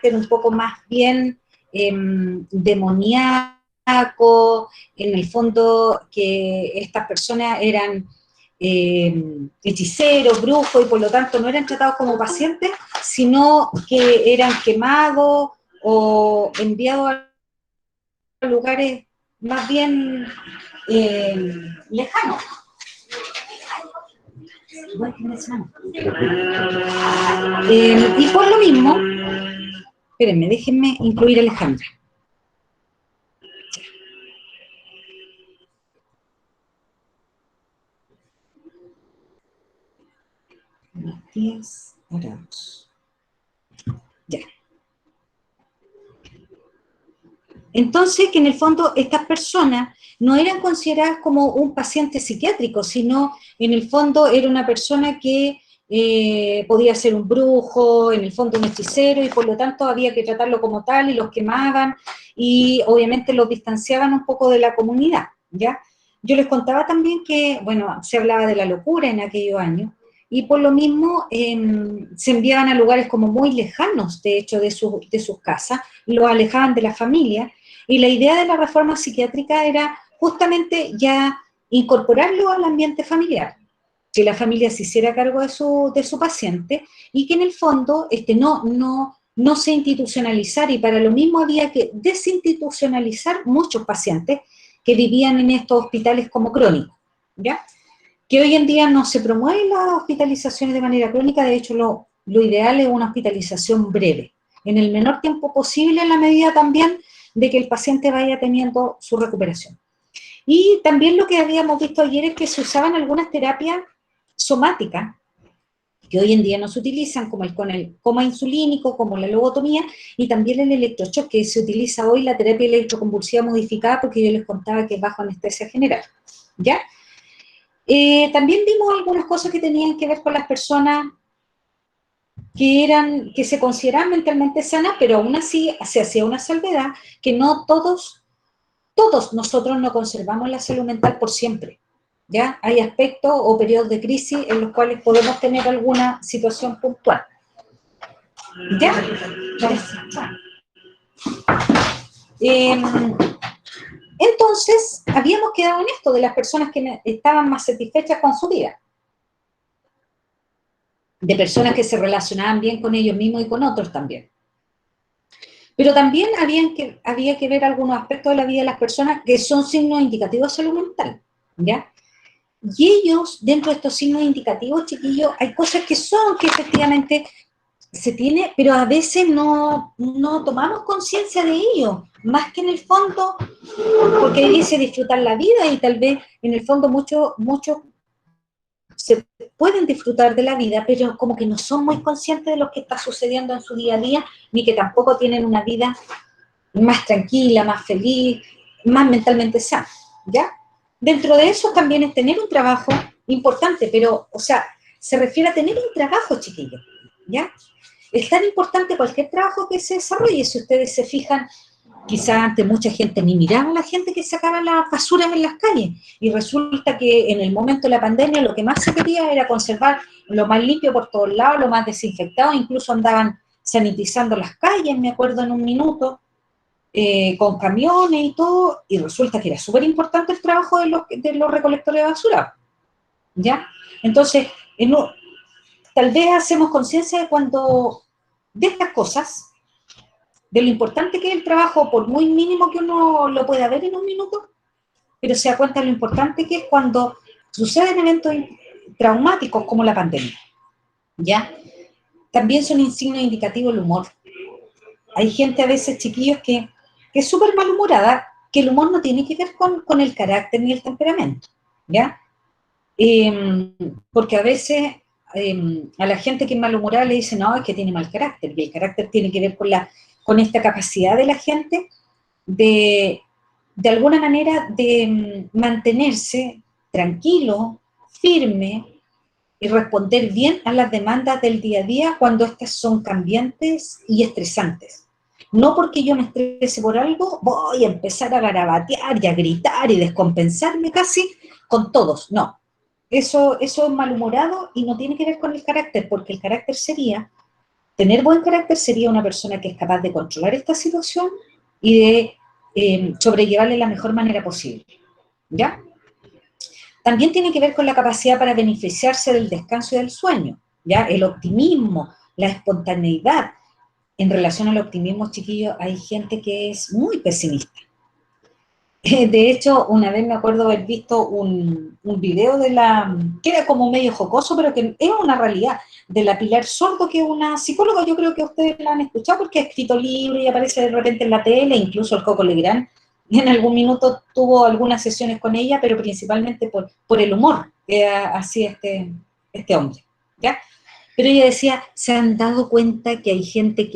carácter un poco más bien demoníaco, en el fondo que estas personas eran hechiceros, brujos, y por lo tanto no eran tratados como pacientes, sino que eran quemados o enviados a lugares más bien lejanos. Y por lo mismo, espérenme, déjenme incluir a Alejandra. Matías Arauz. Ya. Entonces, que en el fondo estas personas no eran consideradas como un paciente psiquiátrico, sino en el fondo era una persona que podía ser un brujo, en el fondo un hechicero, y por lo tanto había que tratarlo como tal, y los quemaban, y obviamente los distanciaban un poco de la comunidad, ¿ya? Yo les contaba también que, bueno, se hablaba de la locura en aquellos años, y por lo mismo se enviaban a lugares como muy lejanos, de hecho, de sus casas, los alejaban de la familia, y la idea de la reforma psiquiátrica era justamente ya incorporarlo al ambiente familiar, que la familia se hiciera cargo de su paciente, y que en el fondo no se institucionalizara, y para lo mismo había que desinstitucionalizar muchos pacientes que vivían en estos hospitales como crónicos, ¿ya? Que hoy en día no se promueven las hospitalizaciones de manera crónica, de hecho lo ideal es una hospitalización breve, en el menor tiempo posible, en la medida también de que el paciente vaya teniendo su recuperación. Y también lo que habíamos visto ayer es que se usaban algunas terapias somáticas, que hoy en día no se utilizan, como el coma insulínico, como la lobotomía, y también el electroshock, que se utiliza hoy la terapia electroconvulsiva modificada, porque yo les contaba que es bajo anestesia general, ¿ya? También vimos algunas cosas que tenían que ver con las personas que se consideraban mentalmente sanas, pero aún así se hacía una salvedad, que no todos nosotros no conservamos la salud mental por siempre, ¿ya? Hay aspectos o periodos de crisis en los cuales podemos tener alguna situación puntual, ¿ya? Entonces, habíamos quedado en esto de las personas que estaban más satisfechas con su vida, de personas que se relacionaban bien con ellos mismos y con otros también. Pero también había que ver algunos aspectos de la vida de las personas que son signos indicativos de salud mental, ¿ya? Y ellos, dentro de estos signos indicativos, chiquillos, hay cosas que efectivamente se tiene, pero a veces no tomamos conciencia de ello, más que en el fondo, porque dice disfrutar la vida, y tal vez en el fondo muchos se pueden disfrutar de la vida, pero como que no son muy conscientes de lo que está sucediendo en su día a día, ni que tampoco tienen una vida más tranquila, más feliz, más mentalmente sana, ¿ya? Dentro de eso también es tener un trabajo importante, pero, o sea, se refiere a tener un trabajo, chiquillos, ¿ya? Es tan importante cualquier trabajo que se desarrolle. Si ustedes se fijan, quizás antes mucha gente ni miraba a la gente que sacaba las basuras en las calles, y resulta que en el momento de la pandemia lo que más se quería era conservar lo más limpio por todos lados, lo más desinfectado, incluso andaban sanitizando las calles, me acuerdo en un minuto, con camiones y todo, y resulta que era súper importante el trabajo de los recolectores de basura, ¿ya? Entonces, tal vez hacemos conciencia de estas cosas, de lo importante que es el trabajo, por muy mínimo que uno lo pueda ver en un minuto, pero se da cuenta de lo importante que es cuando suceden eventos traumáticos como la pandemia, ¿ya? También son signos indicativos el humor. Hay gente a veces, chiquillos, que es súper malhumorada, que el humor no tiene que ver con el carácter ni el temperamento, ¿ya? Porque a veces a la gente que es malhumorada le dicen, no, es que tiene mal carácter, y el carácter tiene que ver con esta capacidad de la gente de alguna manera de mantenerse tranquilo, firme, y responder bien a las demandas del día a día cuando estas son cambiantes y estresantes. No porque yo me estrese por algo, voy a empezar a garabatear y a gritar y descompensarme casi con todos, no. Eso es malhumorado y no tiene que ver con el carácter, porque el carácter sería Tener buen carácter sería una persona que es capaz de controlar esta situación y de sobrellevarla de la mejor manera posible, ¿ya? También tiene que ver con la capacidad para beneficiarse del descanso y del sueño, ¿ya? El optimismo, la espontaneidad. En relación al optimismo, chiquillos, hay gente que es muy pesimista. De hecho, una vez me acuerdo haber visto un video que era como medio jocoso, pero que es una realidad, de la Pilar Sordo, que es una psicóloga. Yo creo que ustedes la han escuchado porque ha escrito libros y aparece de repente en la tele, incluso el Coco Legrand en algún minuto tuvo algunas sesiones con ella, pero principalmente por el humor que hacía este hombre, ¿ya? Pero ella decía, se han dado cuenta que hay gente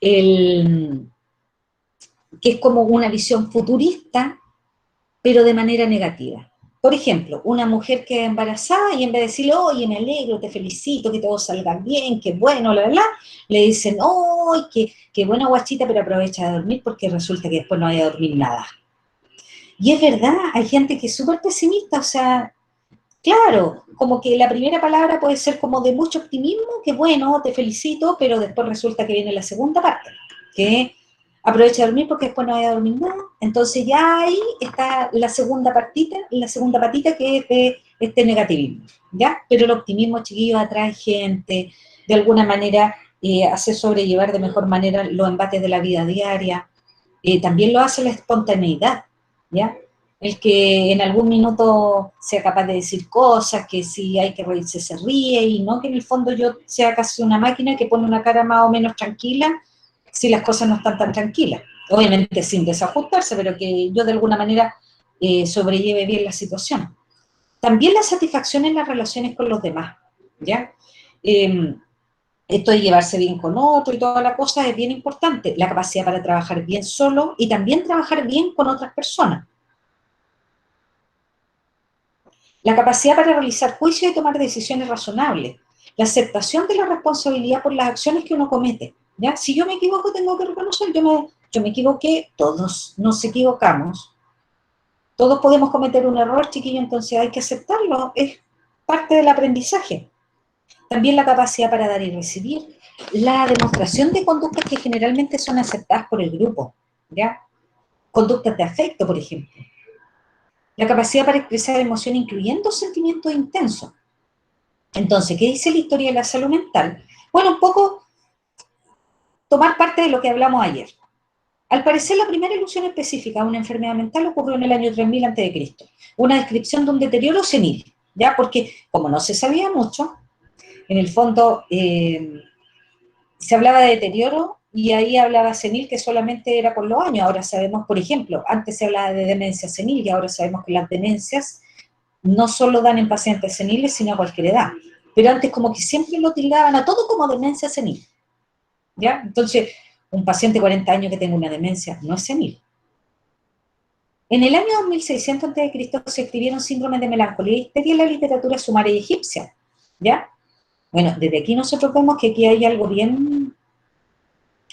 el, que es como una visión futurista, pero de manera negativa. Por ejemplo, una mujer que es embarazada y en vez de decirle, oye, me alegro, te felicito, que todo salga bien, qué bueno, le dicen, oye, qué buena guachita, pero aprovecha de dormir porque resulta que después no vaya a dormir nada. Y es verdad, hay gente que es súper pesimista, o sea, claro, como que la primera palabra puede ser como de mucho optimismo, que bueno, te felicito, pero después resulta que viene la segunda parte, que aprovecha de dormir porque después no voy a dormir nada. Entonces ya ahí está la segunda patita que es de este negativismo, ¿ya? Pero el optimismo, chiquillo, atrae gente, de alguna manera hace sobrellevar de mejor manera los embates de la vida diaria, también lo hace la espontaneidad, ¿ya? El que en algún minuto sea capaz de decir cosas, que si hay que reírse se ríe, y no que en el fondo yo sea casi una máquina que pone una cara más o menos tranquila si las cosas no están tan tranquilas. Obviamente sin desajustarse, pero que yo de alguna manera sobrelleve bien la situación. También la satisfacción en las relaciones con los demás, ¿ya? Esto de llevarse bien con otro y toda la cosa es bien importante. La capacidad para trabajar bien solo y también trabajar bien con otras personas. La capacidad para realizar juicios y tomar decisiones razonables. La aceptación de la responsabilidad por las acciones que uno comete. ¿Ya? Si yo me equivoco, tengo que reconocer, yo me equivoqué, todos nos equivocamos. Todos podemos cometer un error, chiquillo, entonces hay que aceptarlo. Es parte del aprendizaje. También la capacidad para dar y recibir, la demostración de conductas que generalmente son aceptadas por el grupo, ¿ya? Conductas de afecto, por ejemplo. La capacidad para expresar emoción incluyendo sentimientos intensos. Entonces, ¿qué dice la historia de la salud mental? Bueno, un poco tomar parte de lo que hablamos ayer. Al parecer, la primera ilusión específica de una enfermedad mental ocurrió en el año 3000 a.C. Una descripción de un deterioro senil, ¿ya? Porque como no se sabía mucho, en el fondo se hablaba de deterioro y ahí hablaba senil, que solamente era por los años. Ahora sabemos, por ejemplo, antes se hablaba de demencia senil y ahora sabemos que las demencias no solo dan en pacientes seniles, sino a cualquier edad. Pero antes como que siempre lo tildaban a todo como demencia senil, ¿ya? Entonces, un paciente de 40 años que tenga una demencia no es senil. En el año 2600 a.C. se escribieron síndromes de melancolía y histeria en la literatura sumeria y egipcia, ¿ya? Bueno, desde aquí nosotros vemos que aquí hay algo bien.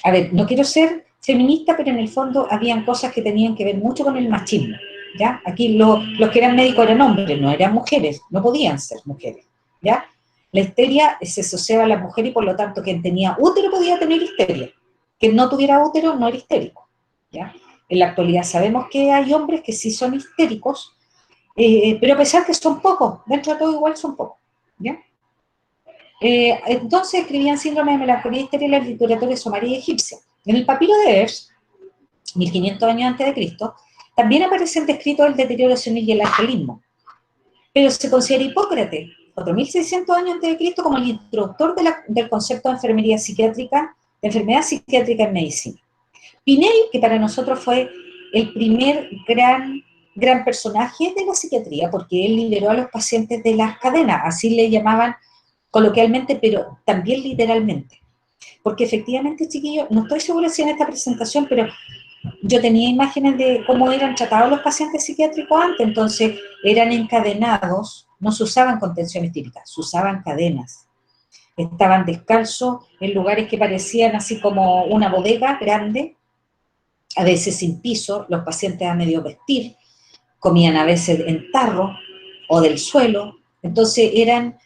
A ver, no quiero ser feminista, pero en el fondo habían cosas que tenían que ver mucho con el machismo, ¿ya? Aquí los que eran médicos eran hombres, no eran mujeres, no podían ser mujeres, ¿ya? La histeria se asociaba a la mujer y por lo tanto quien tenía útero podía tener histeria. Quien no tuviera útero no era histérico, ¿ya? En la actualidad sabemos que hay hombres que sí son histéricos, pero a pesar que son pocos, dentro de todo igual son pocos, ¿ya? Entonces escribían síndrome de melancolía y histeria en la literatura sumeria y egipcia. En el papiro de Ers, 1500 años antes de Cristo, también aparecen descritos el deterioro senil y el alcoholismo. Pero se considera Hipócrates, otro 1600 años antes de Cristo, como el introductor del concepto de enfermedad psiquiátrica en medicina. Pinel, que para nosotros fue el primer gran personaje de la psiquiatría, porque él liberó a los pacientes de las cadenas, así le llamaban coloquialmente, pero también literalmente. Porque efectivamente, chiquillos, no estoy segura si en esta presentación, pero yo tenía imágenes de cómo eran tratados los pacientes psiquiátricos antes, entonces eran encadenados, no se usaban contenciones típicas, se usaban cadenas. Estaban descalzos en lugares que parecían así como una bodega grande, a veces sin piso, los pacientes a medio vestir, comían a veces en tarro o del suelo, entonces eran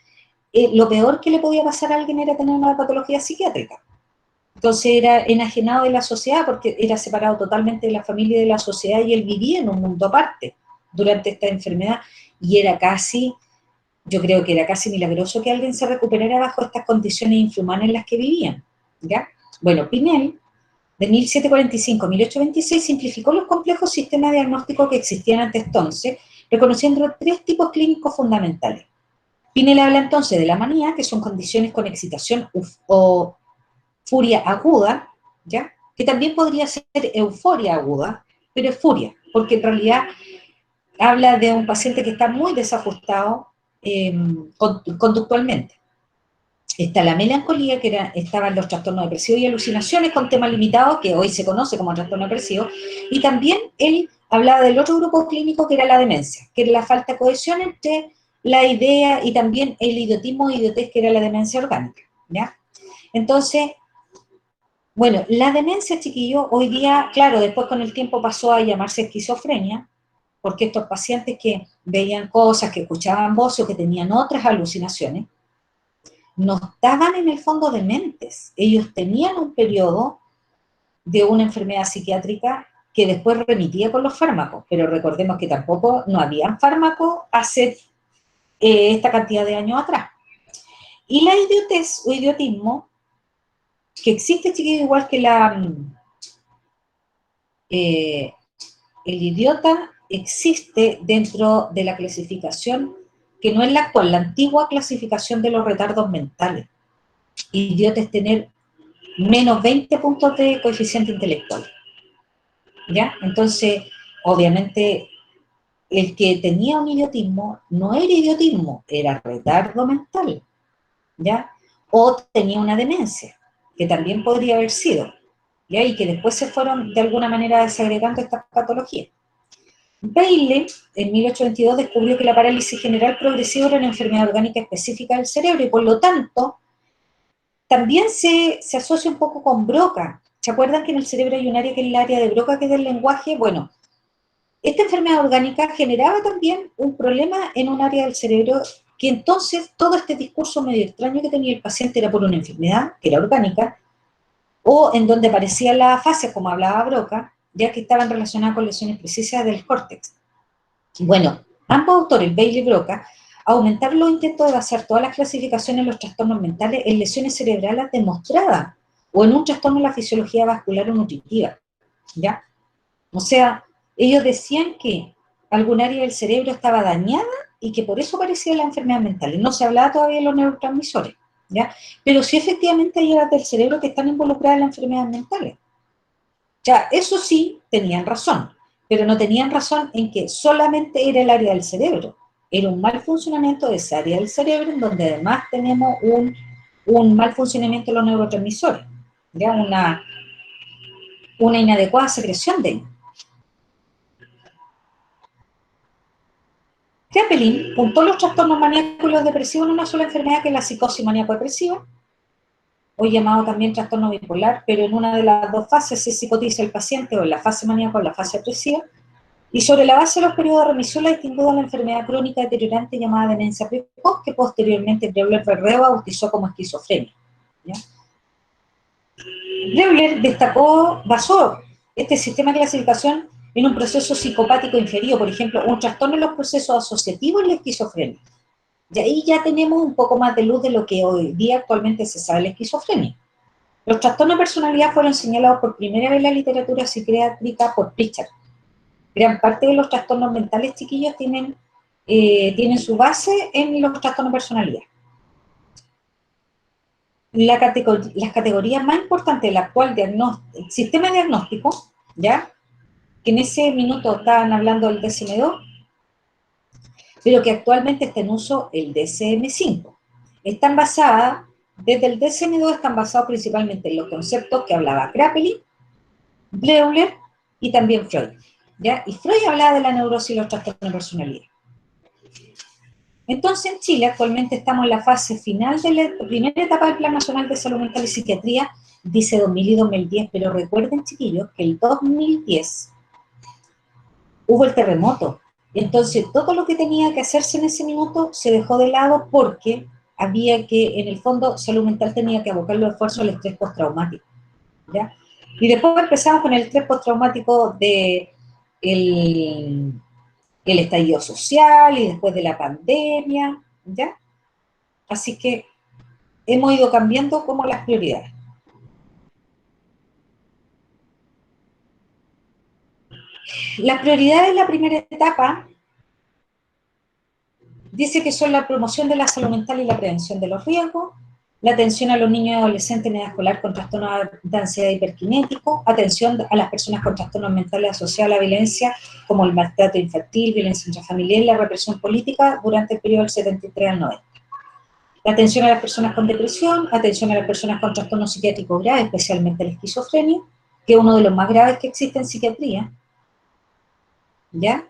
lo peor que le podía pasar a alguien era tener una patología psiquiátrica. Entonces era enajenado de la sociedad porque era separado totalmente de la familia y de la sociedad y él vivía en un mundo aparte durante esta enfermedad y era casi, yo creo que era casi milagroso que alguien se recuperara bajo estas condiciones infrahumanas en las que vivían, ¿ya? Bueno, Pinel, de 1745 a 1826, simplificó los complejos sistemas diagnósticos que existían hasta entonces, reconociendo 3 tipos clínicos fundamentales. Pinel habla entonces de la manía, que son condiciones con excitación o furia aguda, ¿ya? Que también podría ser euforia aguda, pero es furia, porque en realidad habla de un paciente que está muy desajustado conductualmente. Está la melancolía, que estaban los trastornos depresivos y alucinaciones con temas limitados, que hoy se conoce como trastorno depresivo, y también él hablaba del otro grupo clínico que era la demencia, que era la falta de cohesión entre la idea y también el idiotismo y idiotez, que era la demencia orgánica, ¿ya? Entonces, bueno, la demencia, chiquillo, hoy día, claro, después con el tiempo pasó a llamarse esquizofrenia, porque estos pacientes que veían cosas, que escuchaban voces o que tenían otras alucinaciones, no estaban en el fondo dementes. Ellos tenían un periodo de una enfermedad psiquiátrica que después remitía con los fármacos, pero recordemos que tampoco no habían fármacos hace esta cantidad de años atrás. Y la idiotez o idiotismo, que existe, chiquillo, igual que el idiota existe dentro de la clasificación que no es la actual, la antigua clasificación de los retardos mentales. Idiota es tener menos 20 puntos de coeficiente intelectual, ¿ya? Entonces, obviamente, el que tenía un idiotismo no era idiotismo, era retardo mental, ¿ya? O tenía una demencia, que también podría haber sido, ¿ya? Y que después se fueron de alguna manera desagregando estas patologías. Bailey, en 1822, descubrió que la parálisis general progresiva era una enfermedad orgánica específica del cerebro y por lo tanto también se asocia un poco con Broca. ¿Se acuerdan que en el cerebro hay un área que es el área de Broca, que es del lenguaje? Bueno, esta enfermedad orgánica generaba también un problema en un área del cerebro que entonces todo este discurso medio extraño que tenía el paciente era por una enfermedad, que era orgánica, o en donde aparecía la afasia, como hablaba Broca, ya que estaban relacionadas con lesiones precisas del córtex. Bueno, ambos autores, Bailey y Broca, aumentaron los intentos de basar todas las clasificaciones de los trastornos mentales en lesiones cerebrales demostradas o en un trastorno de la fisiología vascular o nutritiva, ¿ya? O sea, ellos decían que algún área del cerebro estaba dañada y que por eso aparecía la enfermedad mental. No se hablaba todavía de los neurotransmisores, ¿ya? Pero sí efectivamente hay áreas del cerebro que están involucradas en las enfermedades mentales. Ya, eso sí, tenían razón, pero no tenían razón en que solamente era el área del cerebro. Era un mal funcionamiento de esa área del cerebro, en donde además tenemos un mal funcionamiento de los neurotransmisores, ¿ya? Una inadecuada secreción de ellos. Kraepelin juntó los trastornos maníacos y los depresivos en una sola enfermedad, que es la psicosis maníaco-depresiva, hoy llamado también trastorno bipolar, pero en una de las dos fases se psicotiza el paciente, o en la fase maníaca o en la fase depresiva, y sobre la base de los periodos de remisión la distinguió la enfermedad crónica deteriorante llamada demencia precoz, que posteriormente Breuer bautizó como esquizofrenia, ¿ya? Breuer basó este sistema de clasificación en un proceso psicopático inferior, por ejemplo, un trastorno en los procesos asociativos en la esquizofrenia. Y ahí ya tenemos un poco más de luz de lo que hoy día actualmente se sabe de la esquizofrenia. Los trastornos de personalidad fueron señalados por primera vez en la literatura psiquiátrica por Pritchard. Gran parte de los trastornos mentales, chiquillos, tienen su base en los trastornos de personalidad. Las categorías más importantes del actual sistema diagnóstico, ¿ya? Que en ese minuto estaban hablando del DSM-2, pero que actualmente está en uso el DSM-5. Están basadas, desde el DSM-2 están basados principalmente en los conceptos que hablaba Kraepelin, Bleuler y también Freud, ¿ya? Y Freud hablaba de la neurosis y los trastornos de personalidad. Entonces, en Chile actualmente estamos en la fase final de la primera etapa del Plan Nacional de Salud Mental y Psiquiatría, dice 2000 y 2010, pero recuerden, chiquillos, que el 2010 hubo el terremoto. Entonces, todo lo que tenía que hacerse en ese minuto se dejó de lado porque había que, en el fondo, salud mental tenía que abocar los esfuerzos al estrés postraumático, ¿ya? Y después empezamos con el estrés postraumático de el estallido social y después de la pandemia, ¿ya? Así que hemos ido cambiando como las prioridades. Las prioridades de la primera etapa dice que son la promoción de la salud mental y la prevención de los riesgos, la atención a los niños y adolescentes en edad escolar con trastornos de ansiedad hiperkinético, atención a las personas con trastornos mentales asociados a la violencia, como el maltrato infantil, violencia intrafamiliar y la represión política durante el periodo del 73 al 90. La atención a las personas con depresión, atención a las personas con trastornos psiquiátricos graves, especialmente la esquizofrenia, que es uno de los más graves que existe en psiquiatría, ¿ya?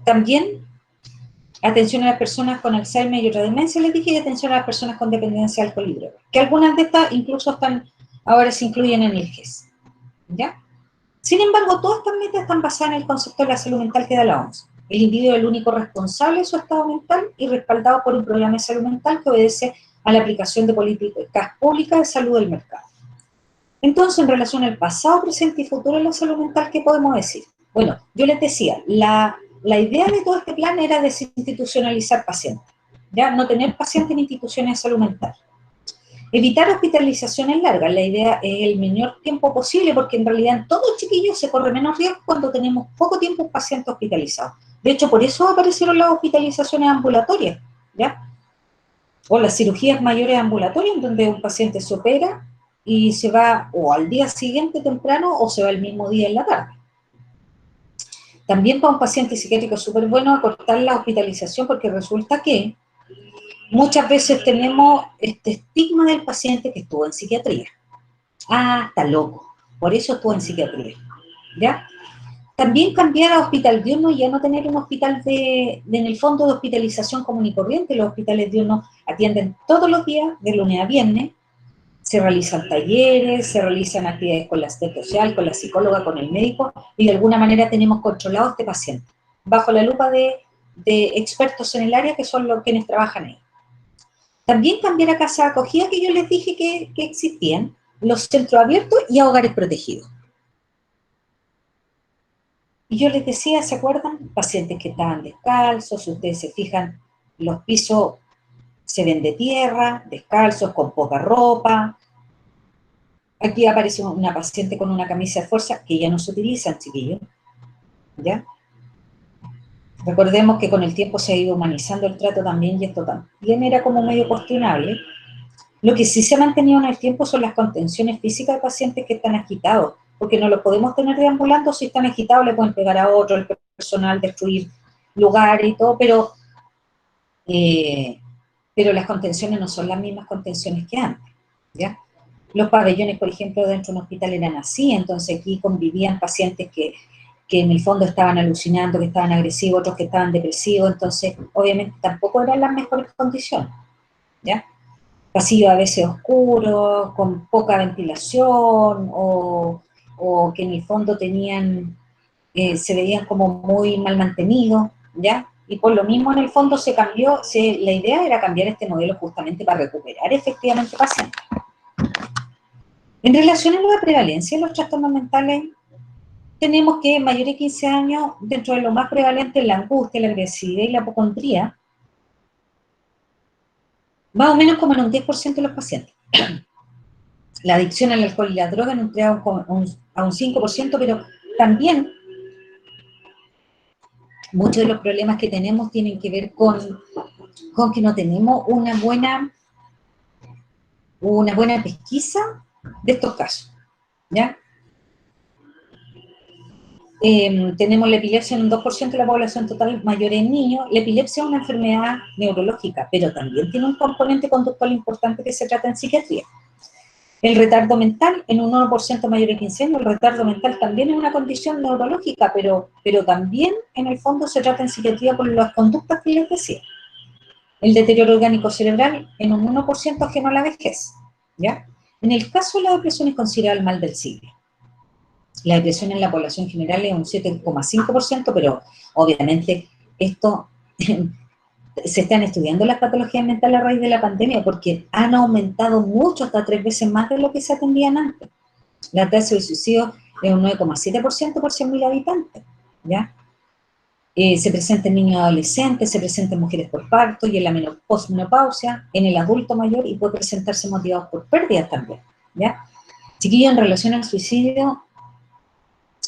También atención a las personas con Alzheimer y otra demencia, les dije, y atención a las personas con dependencia de alcohol y drogas, que algunas de estas incluso ahora se incluyen en el GES, ¿ya? Sin embargo, todas estas metas están basadas en el concepto de la salud mental que da la OMS. El individuo es el único responsable de su estado mental y respaldado por un programa de salud mental que obedece a la aplicación de políticas públicas de salud del mercado. Entonces, en relación al pasado, presente y futuro de la salud mental, ¿qué podemos decir? Bueno, yo les decía, la idea de todo este plan era desinstitucionalizar pacientes, ya no tener pacientes en instituciones de salud mental. Evitar hospitalizaciones largas, la idea es el menor tiempo posible, porque en realidad en todos chiquillos se corre menos riesgo cuando tenemos poco tiempo un paciente hospitalizado. De hecho, por eso aparecieron las hospitalizaciones ambulatorias, ¿ya? O las cirugías mayores ambulatorias, en donde un paciente se opera y se va o al día siguiente temprano o se va el mismo día en la tarde. También para un paciente psiquiátrico es súper bueno acortar la hospitalización, porque resulta que muchas veces tenemos este estigma del paciente que estuvo en psiquiatría. Ah, está loco, por eso estuvo en psiquiatría, ¿ya? También cambiar a hospital diurno y ya no tener un hospital en el fondo de hospitalización común y corriente. Los hospitales diurnos atienden todos los días, de lunes a viernes, se realizan talleres, se realizan actividades con la asistente social, con la psicóloga, con el médico, y de alguna manera tenemos controlado a este paciente, bajo la lupa de expertos en el área que son los quienes trabajan ahí. También cambiar a casa de acogida, que yo les dije que existían, los centros abiertos y a hogares protegidos. Y yo les decía, ¿se acuerdan? Pacientes que estaban descalzos, si ustedes se fijan, los pisos se ven de tierra, descalzos, con poca ropa. Aquí aparece una paciente con una camisa de fuerza que ya no se utiliza, chiquillos, ¿ya? Recordemos que con el tiempo se ha ido humanizando el trato también, y esto también era como medio cuestionable. Lo que sí se ha mantenido en el tiempo son las contenciones físicas de pacientes que están agitados, porque no los podemos tener deambulando. Si están agitados le pueden pegar a otro, el personal, destruir lugares y todo, pero las contenciones no son las mismas contenciones que antes, ¿ya? Los pabellones, por ejemplo, dentro de un hospital eran así, entonces aquí convivían pacientes que en el fondo estaban alucinando, que estaban agresivos, otros que estaban depresivos, entonces obviamente tampoco eran las mejores condiciones, ¿ya? Pasillos a veces oscuros, con poca ventilación, o que en el fondo tenían, se veían como muy mal mantenidos, ¿ya? Y por lo mismo en el fondo se cambió, la idea era cambiar este modelo justamente para recuperar efectivamente pacientes. En relación a la prevalencia de los trastornos mentales, tenemos que mayores de 15 años, dentro de lo más prevalente es la angustia, la agresividad y la hipocondría, más o menos como en un 10% de los pacientes. La adicción al alcohol y la droga en a un 5%, pero también muchos de los problemas que tenemos tienen que ver con que no tenemos una buena pesquisa de estos casos, ¿ya? Tenemos la epilepsia en un 2% de la población total mayor en niños. La epilepsia es una enfermedad neurológica, pero también tiene un componente conductual importante que se trata en psiquiatría. El retardo mental, en un 1% mayor de 15 años, el retardo mental también es una condición neurológica, pero también en el fondo se trata en psiquiatría por las conductas que les decía. El deterioro orgánico cerebral, en un 1% ajeno a la vejez, ¿ya? En el caso de la depresión es considerado el mal del siglo. La depresión en la población general es un 7,5%, pero obviamente esto se están estudiando las patologías mentales a raíz de la pandemia porque han aumentado mucho, hasta 3 veces más de lo que se atendían antes. La tasa de suicidio es un 9,7% por 100.000 habitantes, ¿ya? Se presenta en niños y adolescentes, se presenta en mujeres por parto y en la posmenopausia, en el adulto mayor y puede presentarse motivado por pérdidas también, ¿ya? Chiquillo, en relación al suicidio,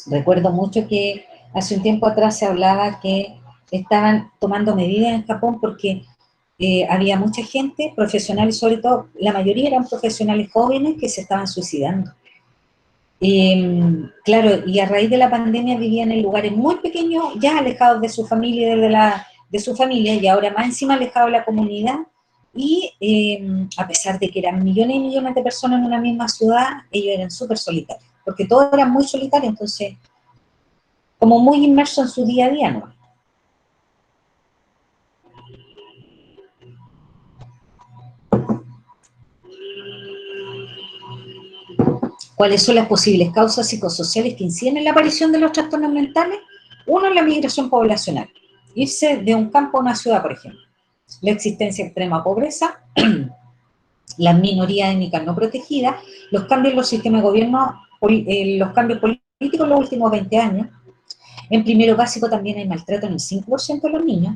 recuerdo mucho que hace un tiempo atrás se hablaba que estaban tomando medidas en Japón porque había mucha gente, profesionales sobre todo, la mayoría eran profesionales jóvenes que se estaban suicidando. Claro, y a raíz de la pandemia vivían en lugares muy pequeños, ya alejados de su familia, de su familia, y ahora más encima alejados de la comunidad, y a pesar de que eran millones y millones de personas en una misma ciudad, ellos eran súper solitarios, porque todos eran muy solitarios, entonces, como muy inmersos en su día a día, ¿no? ¿Cuáles son las posibles causas psicosociales que inciden en la aparición de los trastornos mentales? Uno es la migración poblacional, irse de un campo a una ciudad, por ejemplo. La existencia de extrema pobreza, las minorías étnicas no protegidas, los cambios en los sistemas de gobierno, los cambios políticos en los últimos 20 años. En primero básico también hay maltrato en el 5% de los niños,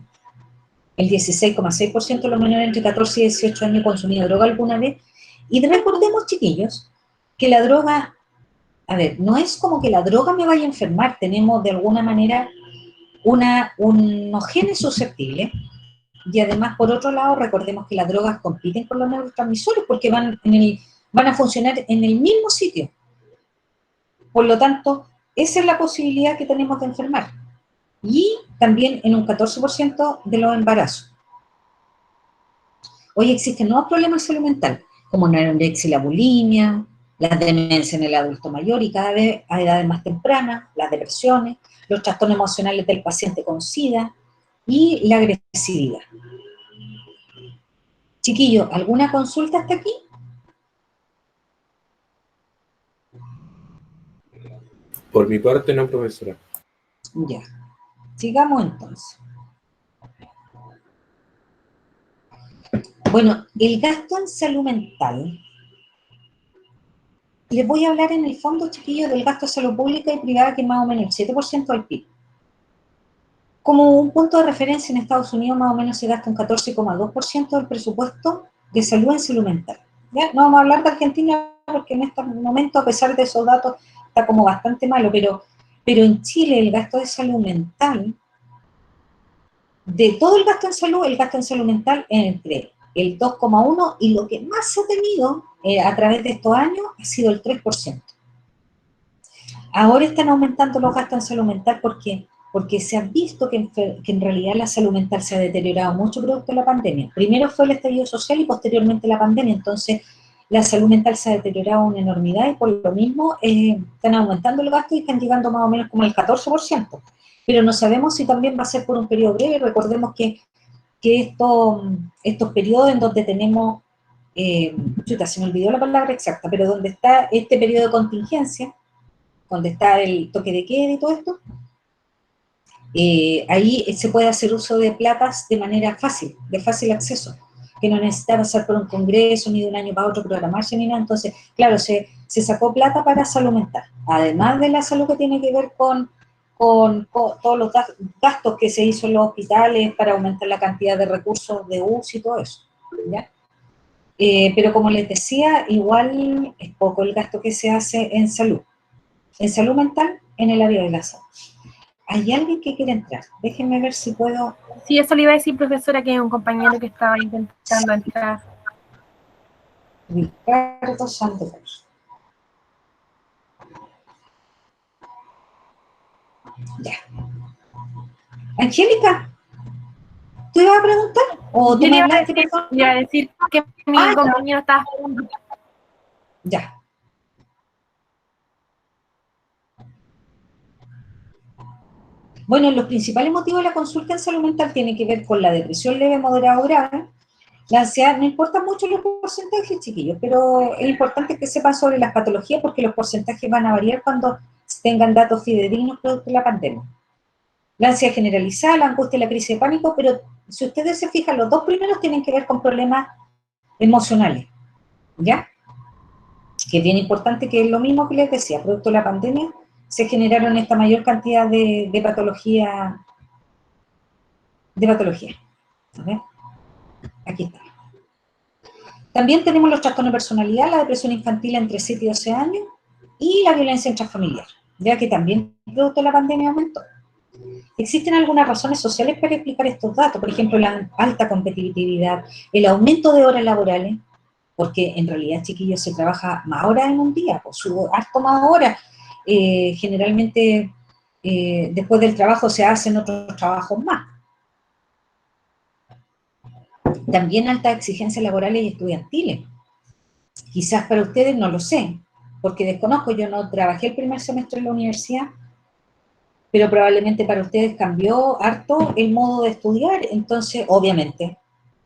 el 16,6% de los menores entre 14 y 18 años consumido droga alguna vez. Y recordemos, chiquillos, que la droga, a ver, no es como que la droga me vaya a enfermar, tenemos de alguna manera unos genes susceptibles. Y además, por otro lado, recordemos que las drogas compiten con los neurotransmisores porque van a funcionar en el mismo sitio. Por lo tanto, esa es la posibilidad que tenemos de enfermar. Y también en un 14% de los embarazos. Hoy existen nuevos problemas de salud mental, como la anorexia y la bulimia, la demencia en el adulto mayor y cada vez a edades más tempranas, las depresiones, los trastornos emocionales del paciente con SIDA y la agresividad. Chiquillo, ¿alguna consulta hasta aquí? Por mi parte, no, profesora. Ya, sigamos entonces. Bueno, el gasto en salud mental. Les voy a hablar en el fondo, chiquillos, del gasto de salud pública y privada, que es más o menos el 7% del PIB. Como un punto de referencia, en Estados Unidos más o menos se gasta un 14,2% del presupuesto de salud en salud mental. ¿Ya? No vamos a hablar de Argentina porque en este momento, a pesar de esos datos, está como bastante malo, pero en Chile el gasto de salud mental, de todo el gasto en salud mental entre el 2,1 y lo que más se ha tenido a través de estos años ha sido el 3%. Ahora están aumentando los gastos en salud mental porque se ha visto que en realidad la salud mental se ha deteriorado mucho producto de la pandemia. Primero fue el estallido social y posteriormente la pandemia, entonces la salud mental se ha deteriorado una enormidad y por lo mismo están aumentando el gasto y están llegando más o menos como el 14%. Pero no sabemos si también va a ser por un periodo breve. Recordemos que estos periodos en donde tenemos, se me olvidó la palabra exacta, pero donde está este periodo de contingencia, donde está el toque de queda y todo esto, ahí se puede hacer uso de platas de manera fácil, de fácil acceso, que no necesita pasar por un congreso, ni de un año para otro programarse, ni nada. Entonces, claro, se sacó plata para salud mental, además de la salud que tiene que ver con todos los gastos que se hizo en los hospitales para aumentar la cantidad de recursos de UCI y todo eso, ¿ya? Pero como les decía, igual es poco el gasto que se hace en salud mental en el área de la salud. ¿Hay alguien que quiere entrar? Déjenme ver si puedo. Sí, eso le iba a decir, profesora, que un compañero que estaba intentando entrar. Ricardo Santos. Ya. Angélica, ¿tú ibas a preguntar? ¿O tú Yo le me iba a hablaste, decir, perdón? que mi compañero estaba esperando. Ya. Bueno, los principales motivos de la consulta en salud mental tienen que ver con la depresión leve, moderada o grave. La ansiedad, no importan mucho los porcentajes, chiquillos, pero es importante que sepan sobre las patologías porque los porcentajes van a variar cuando tengan datos fidedignos producto de la pandemia. La ansiedad generalizada, la angustia y la crisis de pánico, pero si ustedes se fijan, los dos primeros tienen que ver con problemas emocionales, ¿ya? Que es bien importante, que es lo mismo que les decía, producto de la pandemia, se generaron esta mayor cantidad de patología. A ver, aquí está. También tenemos los trastornos de personalidad, la depresión infantil entre 7 y 12 años, y la violencia intrafamiliar, ya que también producto de la pandemia aumentó. Existen algunas razones sociales para explicar estos datos, por ejemplo, la alta competitividad, el aumento de horas laborales, porque en realidad, chiquillos, se trabaja más horas en un día, pues harto más horas. Generalmente, después del trabajo se hacen otros trabajos más. También altas exigencias laborales y estudiantiles. Quizás para ustedes no lo sé, porque desconozco, yo no trabajé el primer semestre en la universidad, pero probablemente para ustedes cambió harto el modo de estudiar, entonces, obviamente,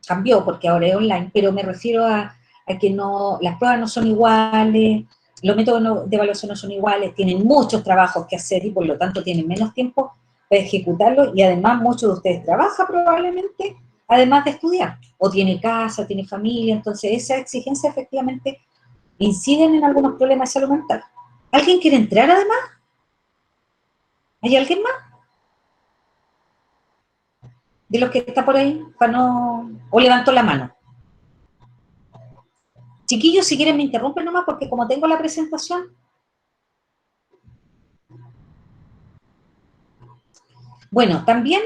cambió porque ahora es online, pero me refiero a que no, las pruebas no son iguales, los métodos de evaluación no son iguales, tienen muchos trabajos que hacer y por lo tanto tienen menos tiempo para ejecutarlo, y además muchos de ustedes trabajan probablemente, además de estudiar, o tiene casa, tiene familia, entonces esas exigencias efectivamente inciden en algunos problemas de salud mental. ¿Alguien quiere entrar además? ¿Hay alguien más? De los que está por ahí, para no... o levantó la mano. Chiquillos, si quieren me interrumpen nomás, porque como tengo la presentación... Bueno, también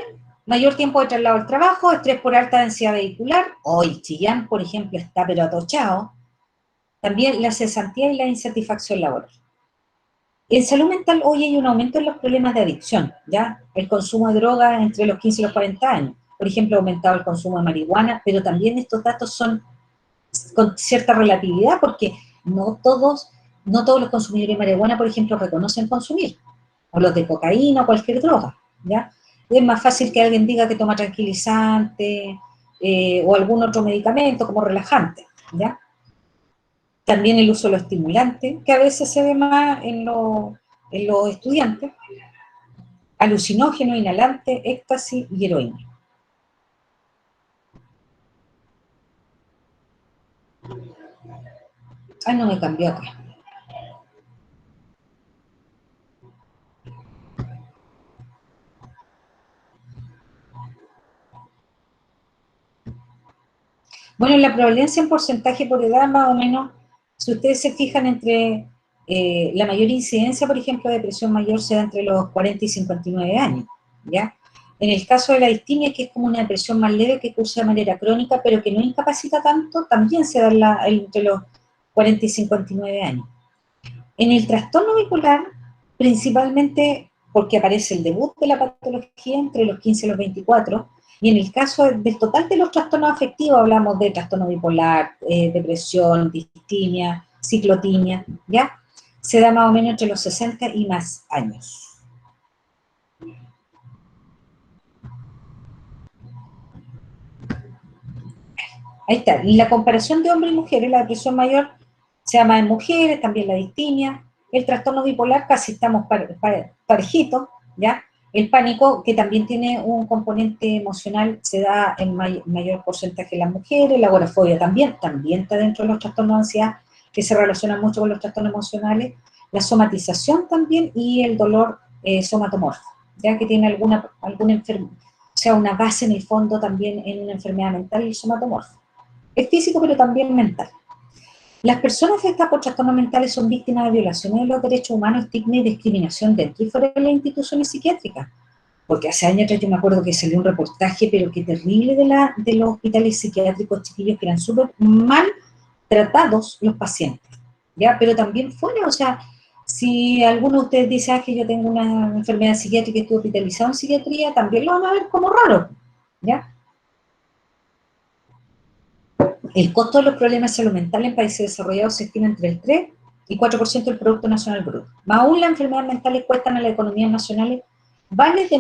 mayor tiempo de traslado al trabajo, estrés por alta densidad vehicular. Hoy Chillán, por ejemplo, está pero atochado. También la cesantía y la insatisfacción laboral. En salud mental hoy hay un aumento en los problemas de adicción, ¿ya? El consumo de drogas entre los 15 y los 40 años. Por ejemplo, ha aumentado el consumo de marihuana, pero también estos datos son con cierta relatividad, porque no todos los consumidores de marihuana, por ejemplo, reconocen consumir, o los de cocaína o cualquier droga, ¿ya? Es más fácil que alguien diga que toma tranquilizante o algún otro medicamento como relajante, ¿ya? También el uso de los estimulantes, que a veces se ve más en los estudiantes, alucinógeno, inhalante, éxtasis y heroína. Ah, no, me cambió acá. Bueno, la prevalencia en porcentaje por edad, más o menos, si ustedes se fijan entre la mayor incidencia, por ejemplo, de depresión mayor se da entre los 40 y 59 años, ¿ya? En el caso de la distimia, que es como una depresión más leve que cursa de manera crónica, pero que no incapacita tanto, también se da entre los 40 y 59 años. En el trastorno bipolar, principalmente porque aparece el debut de la patología entre los 15 y los 24, y en el caso del total de los trastornos afectivos, hablamos de trastorno bipolar, depresión, distimia, ciclotimia, ¿ya? Se da más o menos entre los 60 y más años. Ahí está. Y la comparación de hombres y mujeres, la depresión mayor se da más en mujeres, también la distimia. El trastorno bipolar casi estamos parejitos, ¿ya? El pánico, que también tiene un componente emocional, se da en mayor porcentaje en las mujeres. La agorafobia también está dentro de los trastornos de ansiedad, que se relacionan mucho con los trastornos emocionales. La somatización también y el dolor somatomorfo, ya que tiene alguna enfermedad, o sea, una base en el fondo también en una enfermedad mental, el somatomorfo. Es físico, pero también mental. Las personas afectadas por trastornos mentales son víctimas de violaciones de los derechos humanos, estigma y discriminación dentro y fuera de las instituciones psiquiátricas. Porque hace años atrás yo me acuerdo que salió un reportaje, pero qué terrible, de los hospitales psiquiátricos chiquillos, que eran súper mal tratados los pacientes, ¿ya? Pero también fuera, o sea, si alguno de ustedes dice que yo tengo una enfermedad psiquiátrica y estoy hospitalizado en psiquiatría, también lo van a ver como raro, ¿ya? El costo de los problemas de salud mental en países desarrollados se estima entre el 3 y 4% del Producto Nacional Bruto. Más aún, las enfermedades mentales cuestan a las economías nacionales varios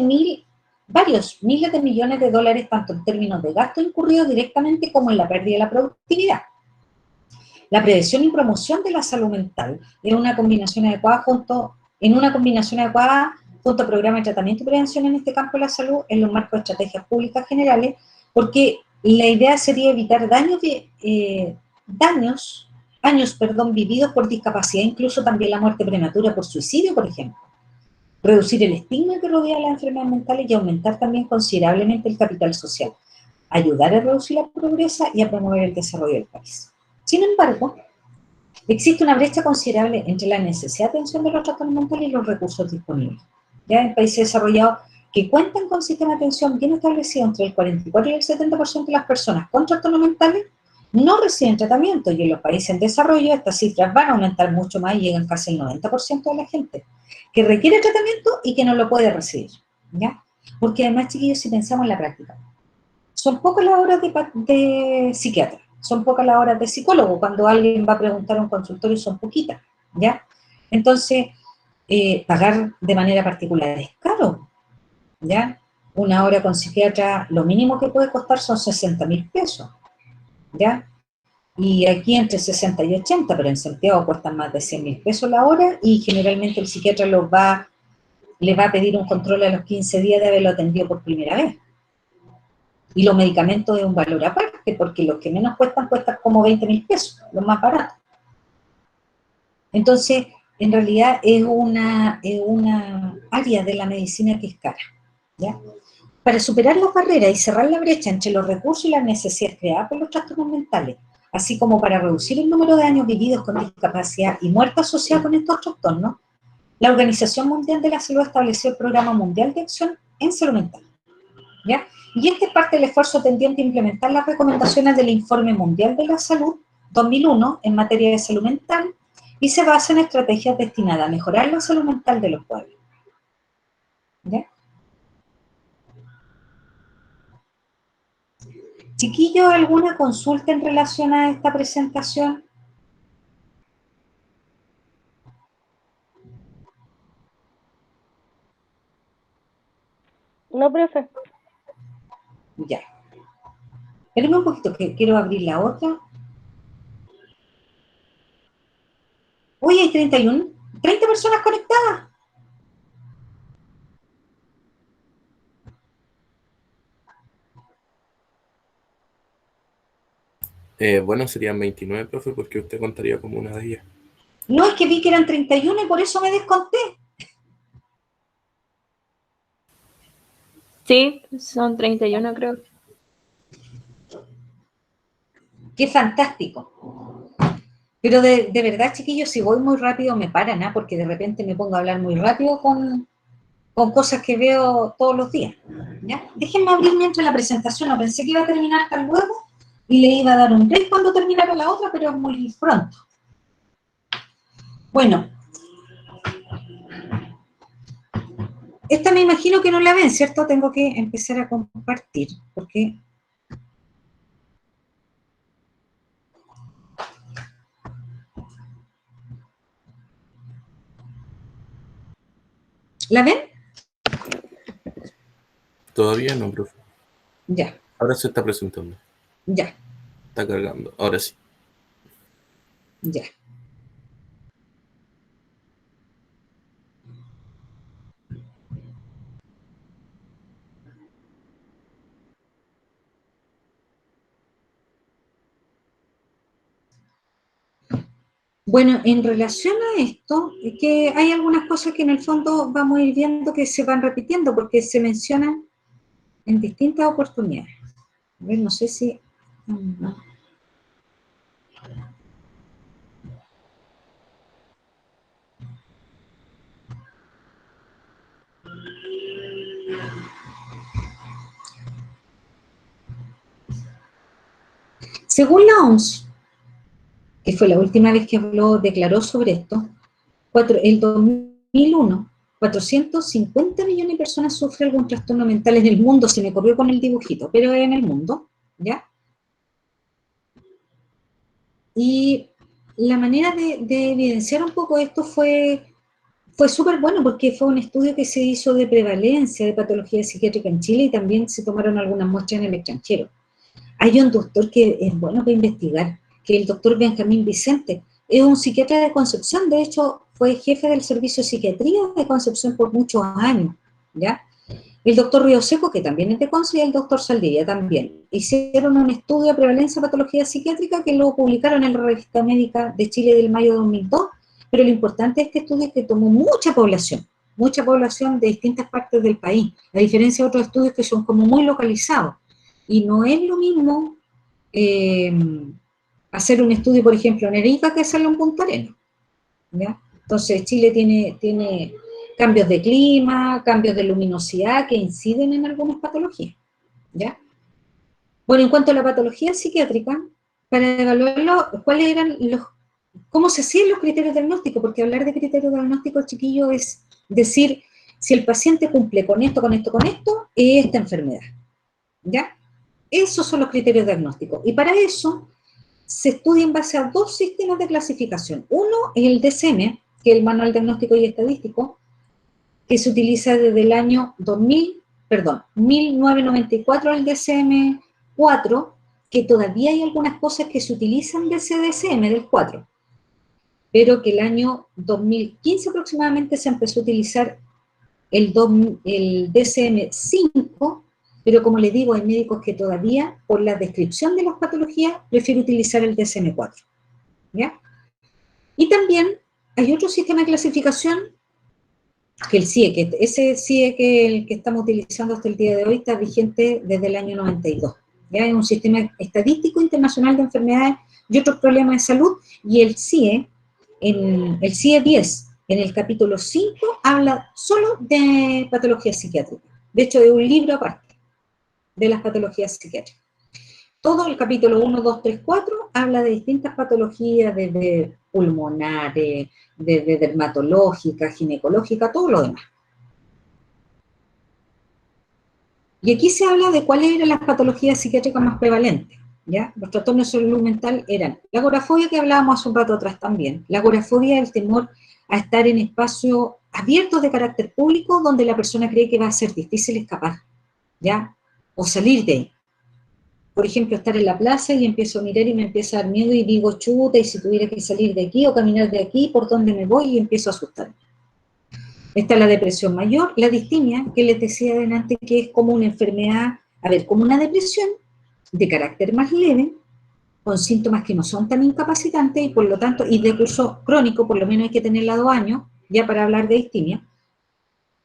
miles de millones de dólares, tanto en términos de gastos incurridos directamente como en la pérdida de la productividad. La prevención y promoción de la salud mental es una combinación adecuada junto a programas de tratamiento y prevención en este campo de la salud, en los marcos de estrategias públicas generales, porque la idea sería evitar años vividos por discapacidad, incluso también la muerte prematura por suicidio, por ejemplo. Reducir el estigma que rodea a las enfermedades mentales y aumentar también considerablemente el capital social. Ayudar a reducir la pobreza y a promover el desarrollo del país. Sin embargo, existe una brecha considerable entre la necesidad de atención de los trastornos mentales y los recursos disponibles. Ya en países desarrollados que cuentan con sistemas de atención bien establecidos, entre el 44 y el 70% de las personas con trastornos mentales no reciben tratamiento, y en los países en desarrollo estas cifras van a aumentar mucho más y llegan casi al 90% de la gente que requiere tratamiento y que no lo puede recibir, ¿ya? Porque además, chiquillos, si pensamos en la práctica, son pocas las horas de psiquiatra, son pocas las horas de psicólogo, cuando alguien va a preguntar a un consultorio son poquitas, ¿ya? Entonces, pagar de manera particular es caro, ¿ya? Una hora con psiquiatra, lo mínimo que puede costar son 60.000 pesos, ¿ya? Y aquí entre 60 y 80, pero en Santiago cuestan más de 100.000 pesos la hora, y generalmente el psiquiatra le va a pedir un control a los 15 días de haberlo atendido por primera vez. Y los medicamentos es un valor aparte, porque los que menos cuestan como 20.000 pesos, los más baratos. Entonces, en realidad es una área de la medicina que es cara, ¿ya? Para superar las barreras y cerrar la brecha entre los recursos y las necesidades creadas por los trastornos mentales, así como para reducir el número de años vividos con discapacidad y muerte asociada con estos trastornos, la Organización Mundial de la Salud estableció el Programa Mundial de Acción en Salud Mental, ¿ya? Y este es parte del esfuerzo tendiente a implementar las recomendaciones del Informe Mundial de la Salud 2001 en materia de salud mental, y se basa en estrategias destinadas a mejorar la salud mental de los pueblos, ¿ya? Chiquillos, ¿alguna consulta en relación a esta presentación? No, profe. Ya. Espérenme un poquito, que quiero abrir la otra. Uy, hay 30 personas conectadas. Bueno, serían 29, profe, porque usted contaría como una de ellas. No, es que vi que eran 31 y por eso me desconté. Sí, son 31, creo. Qué fantástico. Pero de verdad, chiquillos, si voy muy rápido me paran, ¿eh? Porque de repente me pongo a hablar muy rápido con cosas que veo todos los días, ¿ya? Déjenme abrir mientras la presentación, no pensé que iba a terminar tan luego y le iba a dar un break cuando terminara la otra, pero es muy pronto. Bueno, esta me imagino que no la ven, ¿cierto? Tengo que empezar a compartir, porque... ¿La ven? Todavía no, profe. Ya. Ahora se está presentando. Ya. Está cargando, ahora sí. Ya. Bueno, en relación a esto, es que hay algunas cosas que en el fondo vamos a ir viendo que se van repitiendo porque se mencionan en distintas oportunidades. A ver, no sé si... No. Según la OMS, que fue la última vez que declaró sobre esto, el 2001, 450 millones de personas sufren algún trastorno mental en el mundo. Se me corrió con el dibujito, pero en el mundo, ¿ya? Y la manera de evidenciar un poco esto fue súper bueno, porque fue un estudio que se hizo de prevalencia de patología psiquiátrica en Chile, y también se tomaron algunas muestras en el extranjero. Hay un doctor que es bueno para investigar, que es el doctor Benjamín Vicente. Es un psiquiatra de Concepción, de hecho fue jefe del servicio de psiquiatría de Concepción por muchos años, ¿ya? El doctor Río Seco, que también es de Conce, y el doctor Saldivia también. Hicieron un estudio de prevalencia de patología psiquiátrica que lo publicaron en la Revista Médica de Chile del mayo de 2002, pero lo importante de este estudio es que tomó mucha población de distintas partes del país, a diferencia de otros estudios que son como muy localizados. Y no es lo mismo hacer un estudio, por ejemplo, en Arica que hacerlo en Punta Arenas, ¿ya? Entonces, Chile tiene cambios de clima, cambios de luminosidad que inciden en algunas patologías, ¿ya? Bueno, en cuanto a la patología psiquiátrica, para evaluarlo, cómo se hacían los criterios diagnósticos, porque hablar de criterios diagnósticos, chiquillo, es decir, si el paciente cumple con esto, es esta enfermedad, ¿ya? Esos son los criterios diagnósticos, y para eso se estudia en base a dos sistemas de clasificación. Uno es el DSM, que es el Manual Diagnóstico y Estadístico, que se utiliza desde el año 1994 el DSM-4, que todavía hay algunas cosas que se utilizan de ese DSM, del 4, pero que el año 2015 aproximadamente se empezó a utilizar el DSM-5, pero como les digo, hay médicos que todavía, por la descripción de las patologías, prefieren utilizar el DSM-4, ¿ya? Y también hay otro sistema de clasificación, que el CIE, que ese CIE que el que estamos utilizando hasta el día de hoy está vigente desde el año 92, ¿ya? Es un sistema estadístico internacional de enfermedades y otros problemas de salud, y el CIE, el CIE 10, en el capítulo 5, habla solo de patologías psiquiátricas. De hecho, es un libro aparte de las patologías psiquiátricas. Todo el capítulo 1, 2, 3, 4 habla de distintas patologías, desde pulmonares, desde dermatológica, ginecológica, todo lo demás. Y aquí se habla de cuáles eran las patologías psiquiátricas más prevalentes, ¿ya? Los trastornos de salud mental eran la agorafobia, que hablábamos hace un rato atrás también. La agorafobia es el temor a estar en espacios abiertos de carácter público donde la persona cree que va a ser difícil escapar, ¿ya? O salir de ahí. Por ejemplo, estar en la plaza y empiezo a mirar y me empieza a dar miedo y digo, chuta, y si tuviera que salir de aquí o caminar de aquí, ¿por dónde me voy? Y empiezo a asustarme. Está la depresión mayor, la distimia, que les decía adelante, que es como una enfermedad, como una depresión de carácter más leve, con síntomas que no son tan incapacitantes y por lo tanto, y de curso crónico, por lo menos hay que tenerla 2 años, ya para hablar de distimia,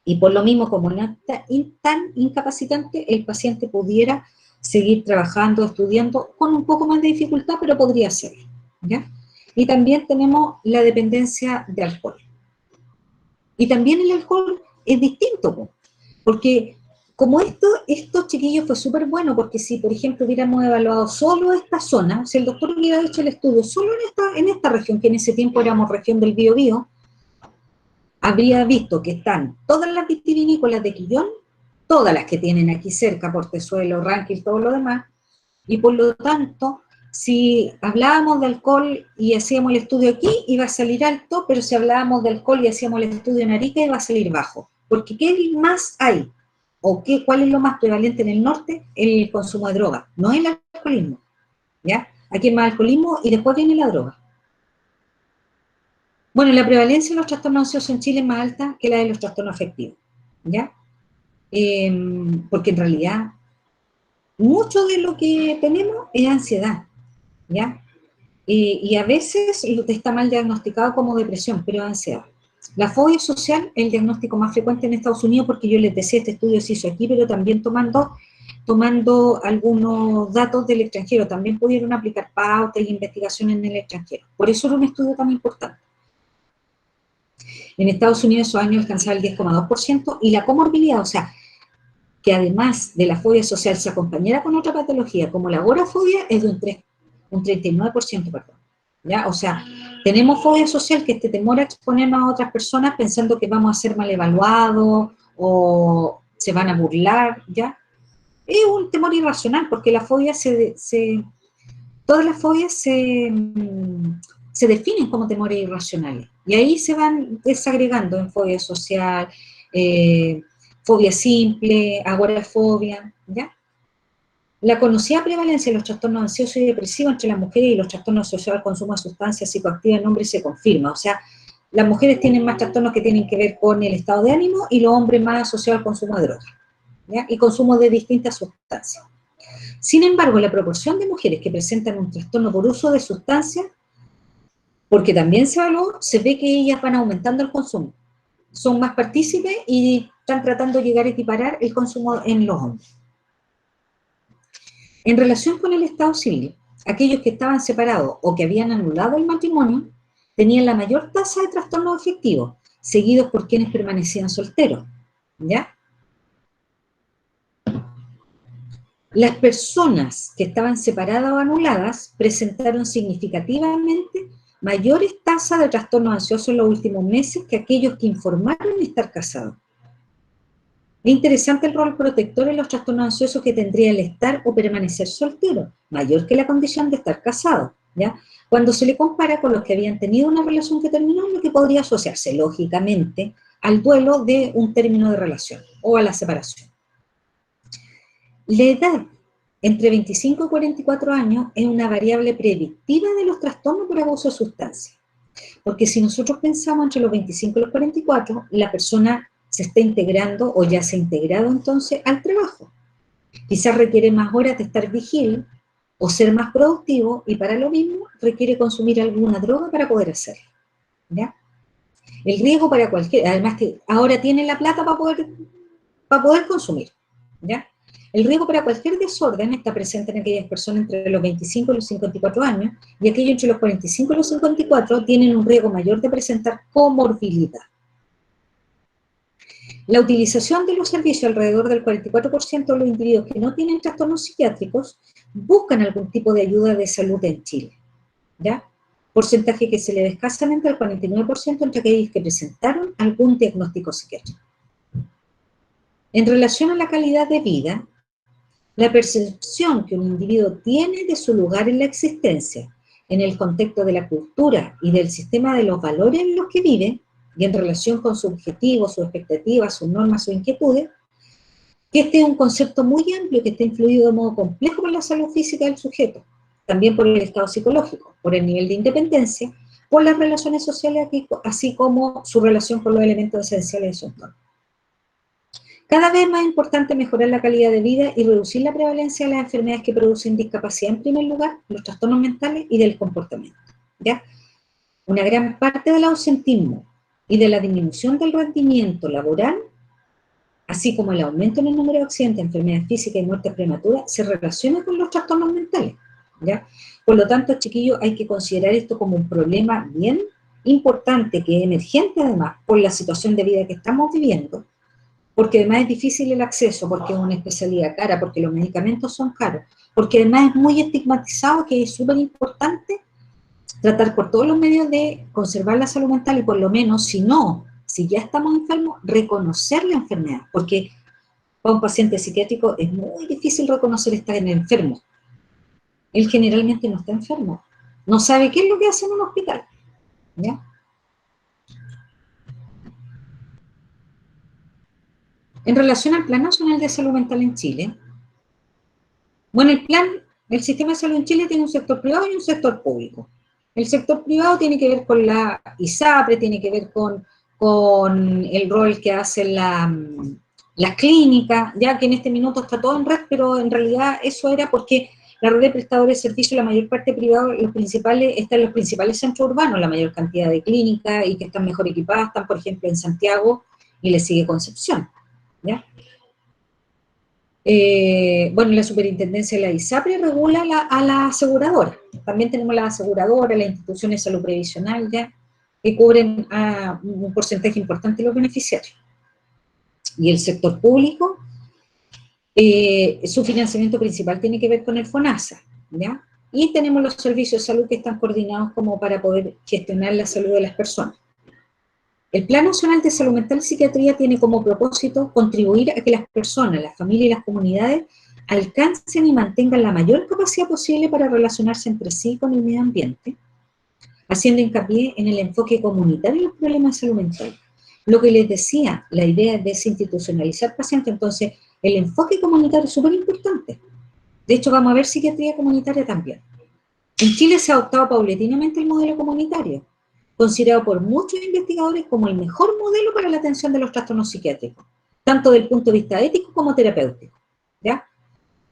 y por lo mismo, como no está tan incapacitante, el paciente pudiera seguir trabajando, estudiando, con un poco más de dificultad, pero podría hacerlo, ¿ya? Y también tenemos la dependencia de alcohol. Y también el alcohol es distinto, porque como estos chiquillos fue súper bueno, porque si, por ejemplo, hubiéramos evaluado solo esta zona, si el doctor hubiera hecho el estudio solo en esta región, que en ese tiempo éramos región del Biobío, habría visto que están todas las vitivinícolas de Quillón, todas las que tienen aquí cerca, Portezuelo, Rankin, todo lo demás, y por lo tanto, si hablábamos de alcohol y hacíamos el estudio aquí, iba a salir alto, pero si hablábamos de alcohol y hacíamos el estudio en Arica, iba a salir bajo. Porque ¿qué más hay? ¿O cuál es lo más prevalente en el norte? El consumo de droga, no el alcoholismo, ¿ya? Aquí hay más alcoholismo y después viene la droga. Bueno, la prevalencia de los trastornos ansiosos en Chile es más alta que la de los trastornos afectivos, ¿ya? Porque en realidad mucho de lo que tenemos es ansiedad, ¿ya? Y a veces está mal diagnosticado como depresión, pero es ansiedad. La fobia social es el diagnóstico más frecuente en Estados Unidos, porque yo les decía, este estudio se hizo aquí, pero también tomando algunos datos del extranjero, también pudieron aplicar pautas y investigaciones en el extranjero. Por eso era un estudio tan importante. En Estados Unidos esos años alcanzaba el 10,2%, y la comorbilidad, o sea, que además de la fobia social se acompañara con otra patología, como la agorafobia, es de un 39%, perdón, ¿ya? O sea, tenemos fobia social, que este temor a exponernos a otras personas pensando que vamos a ser mal evaluados o se van a burlar, ¿ya? Es un temor irracional, porque la fobia todas las fobias se definen como temores irracionales, y ahí se van desagregando en fobia social, fobia simple, agorafobia, ¿ya? La conocida prevalencia de los trastornos ansiosos y depresivos entre las mujeres y los trastornos asociados al consumo de sustancias psicoactivas en hombres se confirma. O sea, las mujeres tienen más trastornos que tienen que ver con el estado de ánimo y los hombres más asociados al consumo de drogas, ¿ya? Y consumo de distintas sustancias. Sin embargo, la proporción de mujeres que presentan un trastorno por uso de sustancias, porque también se evaluó, se ve que ellas van aumentando el consumo. Son más partícipes y están tratando de llegar a equiparar el consumo en los hombres. En relación con el estado civil, aquellos que estaban separados o que habían anulado el matrimonio tenían la mayor tasa de trastornos afectivos, seguidos por quienes permanecían solteros, ¿ya? Las personas que estaban separadas o anuladas presentaron significativamente mayores tasas de trastornos ansiosos en los últimos meses que aquellos que informaron estar casados. Es interesante el rol protector en los trastornos ansiosos que tendría el estar o permanecer soltero, mayor que la condición de estar casado, ¿ya? Cuando se le compara con los que habían tenido una relación que terminó, lo que podría asociarse, lógicamente, al duelo de un término de relación o a la separación. La edad entre 25 y 44 años es una variable predictiva de los trastornos por abuso de sustancias. Porque si nosotros pensamos entre los 25 y los 44, la persona se está integrando o ya se ha integrado entonces al trabajo. Quizás requiere más horas de estar vigil o ser más productivo y para lo mismo requiere consumir alguna droga para poder hacerlo, ¿ya? El riesgo para cualquier, además que ahora tiene la plata para poder consumir, ¿ya? El riesgo para cualquier desorden está presente en aquellas personas entre los 25 y los 54 años y aquellos entre los 45 y los 54 tienen un riesgo mayor de presentar comorbilidad. La utilización de los servicios, alrededor del 44% de los individuos que no tienen trastornos psiquiátricos buscan algún tipo de ayuda de salud en Chile, ¿ya? Porcentaje que se eleva escasamente al 49% entre aquellos que presentaron algún diagnóstico psiquiátrico. En relación a la calidad de vida, la percepción que un individuo tiene de su lugar en la existencia, en el contexto de la cultura y del sistema de los valores en los que vive, y en relación con sus objetivos, sus expectativas, sus normas, sus inquietudes, que este es un concepto muy amplio que está influido de modo complejo por la salud física del sujeto, también por el estado psicológico, por el nivel de independencia, por las relaciones sociales, así como su relación con los elementos esenciales de su entorno. Cada vez más importante mejorar la calidad de vida y reducir la prevalencia de las enfermedades que producen discapacidad en primer lugar, los trastornos mentales y del comportamiento, ¿ya? Una gran parte del ausentismo y de la disminución del rendimiento laboral, así como el aumento en el número de accidentes, enfermedades físicas y muertes prematuras, se relaciona con los trastornos mentales, ¿ya? Por lo tanto, chiquillos, hay que considerar esto como un problema bien importante, que es emergente además por la situación de vida que estamos viviendo, porque además es difícil el acceso, porque es una especialidad cara, porque los medicamentos son caros, porque además es muy estigmatizado, que es súper importante tratar por todos los medios de conservar la salud mental y por lo menos, si ya estamos enfermos, reconocer la enfermedad, porque para un paciente psiquiátrico es muy difícil reconocer estar enfermo. Él generalmente no está enfermo, no sabe qué es lo que hace en un hospital, ¿ya? En relación al Plan Nacional de Salud Mental en Chile, bueno, el sistema de salud en Chile tiene un sector privado y un sector público. El sector privado tiene que ver con la ISAPRE, tiene que ver con el rol que hacen las clínicas, ya que en este minuto está todo en red, pero en realidad eso era porque la red de prestadores de servicios, la mayor parte privada, está en los principales centros urbanos, la mayor cantidad de clínicas y que están mejor equipadas, están por ejemplo en Santiago y le sigue Concepción, ¿ya? Bueno, la superintendencia de la ISAPRE regula a la aseguradora. También tenemos las aseguradoras, las instituciones de salud previsional, ya, que cubren a un porcentaje importante de los beneficiarios. Y el sector público, su financiamiento principal tiene que ver con el FONASA, ¿ya? Y tenemos los servicios de salud que están coordinados como para poder gestionar la salud de las personas. El Plan Nacional de Salud Mental y Psiquiatría tiene como propósito contribuir a que las personas, las familias y las comunidades alcancen y mantengan la mayor capacidad posible para relacionarse entre sí y con el medio ambiente, haciendo hincapié en el enfoque comunitario de los problemas de salud mental. Lo que les decía, la idea es desinstitucionalizar pacientes, entonces el enfoque comunitario es súper importante. De hecho, vamos a ver psiquiatría comunitaria también. En Chile se ha adoptado paulatinamente el modelo comunitario, considerado por muchos investigadores como el mejor modelo para la atención de los trastornos psiquiátricos, tanto desde el punto de vista ético como terapéutico, ¿ya?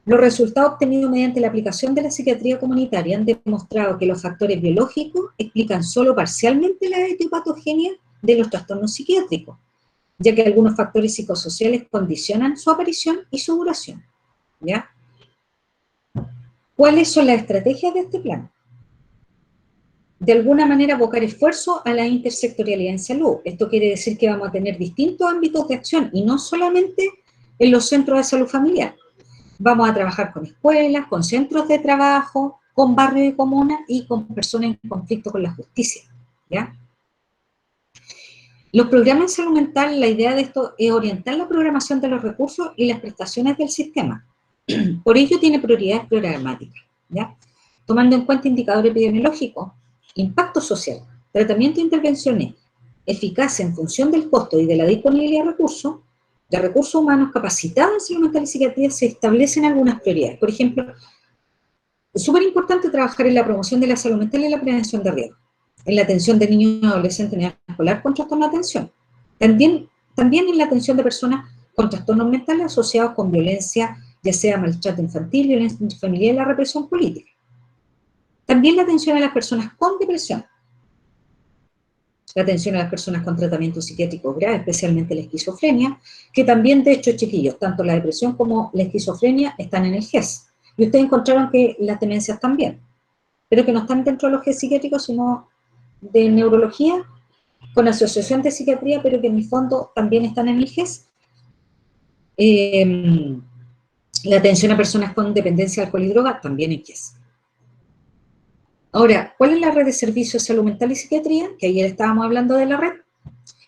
Los resultados obtenidos mediante la aplicación de la psiquiatría comunitaria han demostrado que los factores biológicos explican solo parcialmente la etiopatogenia de los trastornos psiquiátricos, ya que algunos factores psicosociales condicionan su aparición y su duración, ¿ya? ¿Cuáles son las estrategias de este plan? De alguna manera abocar esfuerzo a la intersectorialidad en salud. Esto quiere decir que vamos a tener distintos ámbitos de acción y no solamente en los centros de salud familiar. Vamos a trabajar con escuelas, con centros de trabajo, con barrios y comunas y con personas en conflicto con la justicia, ¿ya? Los programas de salud mental, la idea de esto es orientar la programación de los recursos y las prestaciones del sistema. Por ello tiene prioridades programáticas, ¿ya? Tomando en cuenta indicadores epidemiológicos, impacto social, tratamiento de intervenciones, eficacia en función del costo y de la disponibilidad de recursos humanos capacitados en salud mental y psiquiatría, se establecen algunas prioridades. Por ejemplo, es súper importante trabajar en la promoción de la salud mental y la prevención de riesgos, en la atención de niños y adolescentes en edad escolar con trastorno de atención, también en la atención de personas con trastornos mentales asociados con violencia, ya sea maltrato infantil, violencia familiar y la represión política. También la atención a las personas con depresión, la atención a las personas con tratamiento psiquiátrico grave, especialmente la esquizofrenia, que también, de hecho, chiquillos, tanto la depresión como la esquizofrenia están en el GES. Y ustedes encontraron que las demencias también, pero que no están dentro de los GES psiquiátricos, sino de neurología, con asociación de psiquiatría, pero que en el fondo también están en el GES. La atención a personas con dependencia de alcohol y droga, también en GES. Ahora, ¿cuál es la red de servicios de salud mental y psiquiatría? Que ayer estábamos hablando de la red.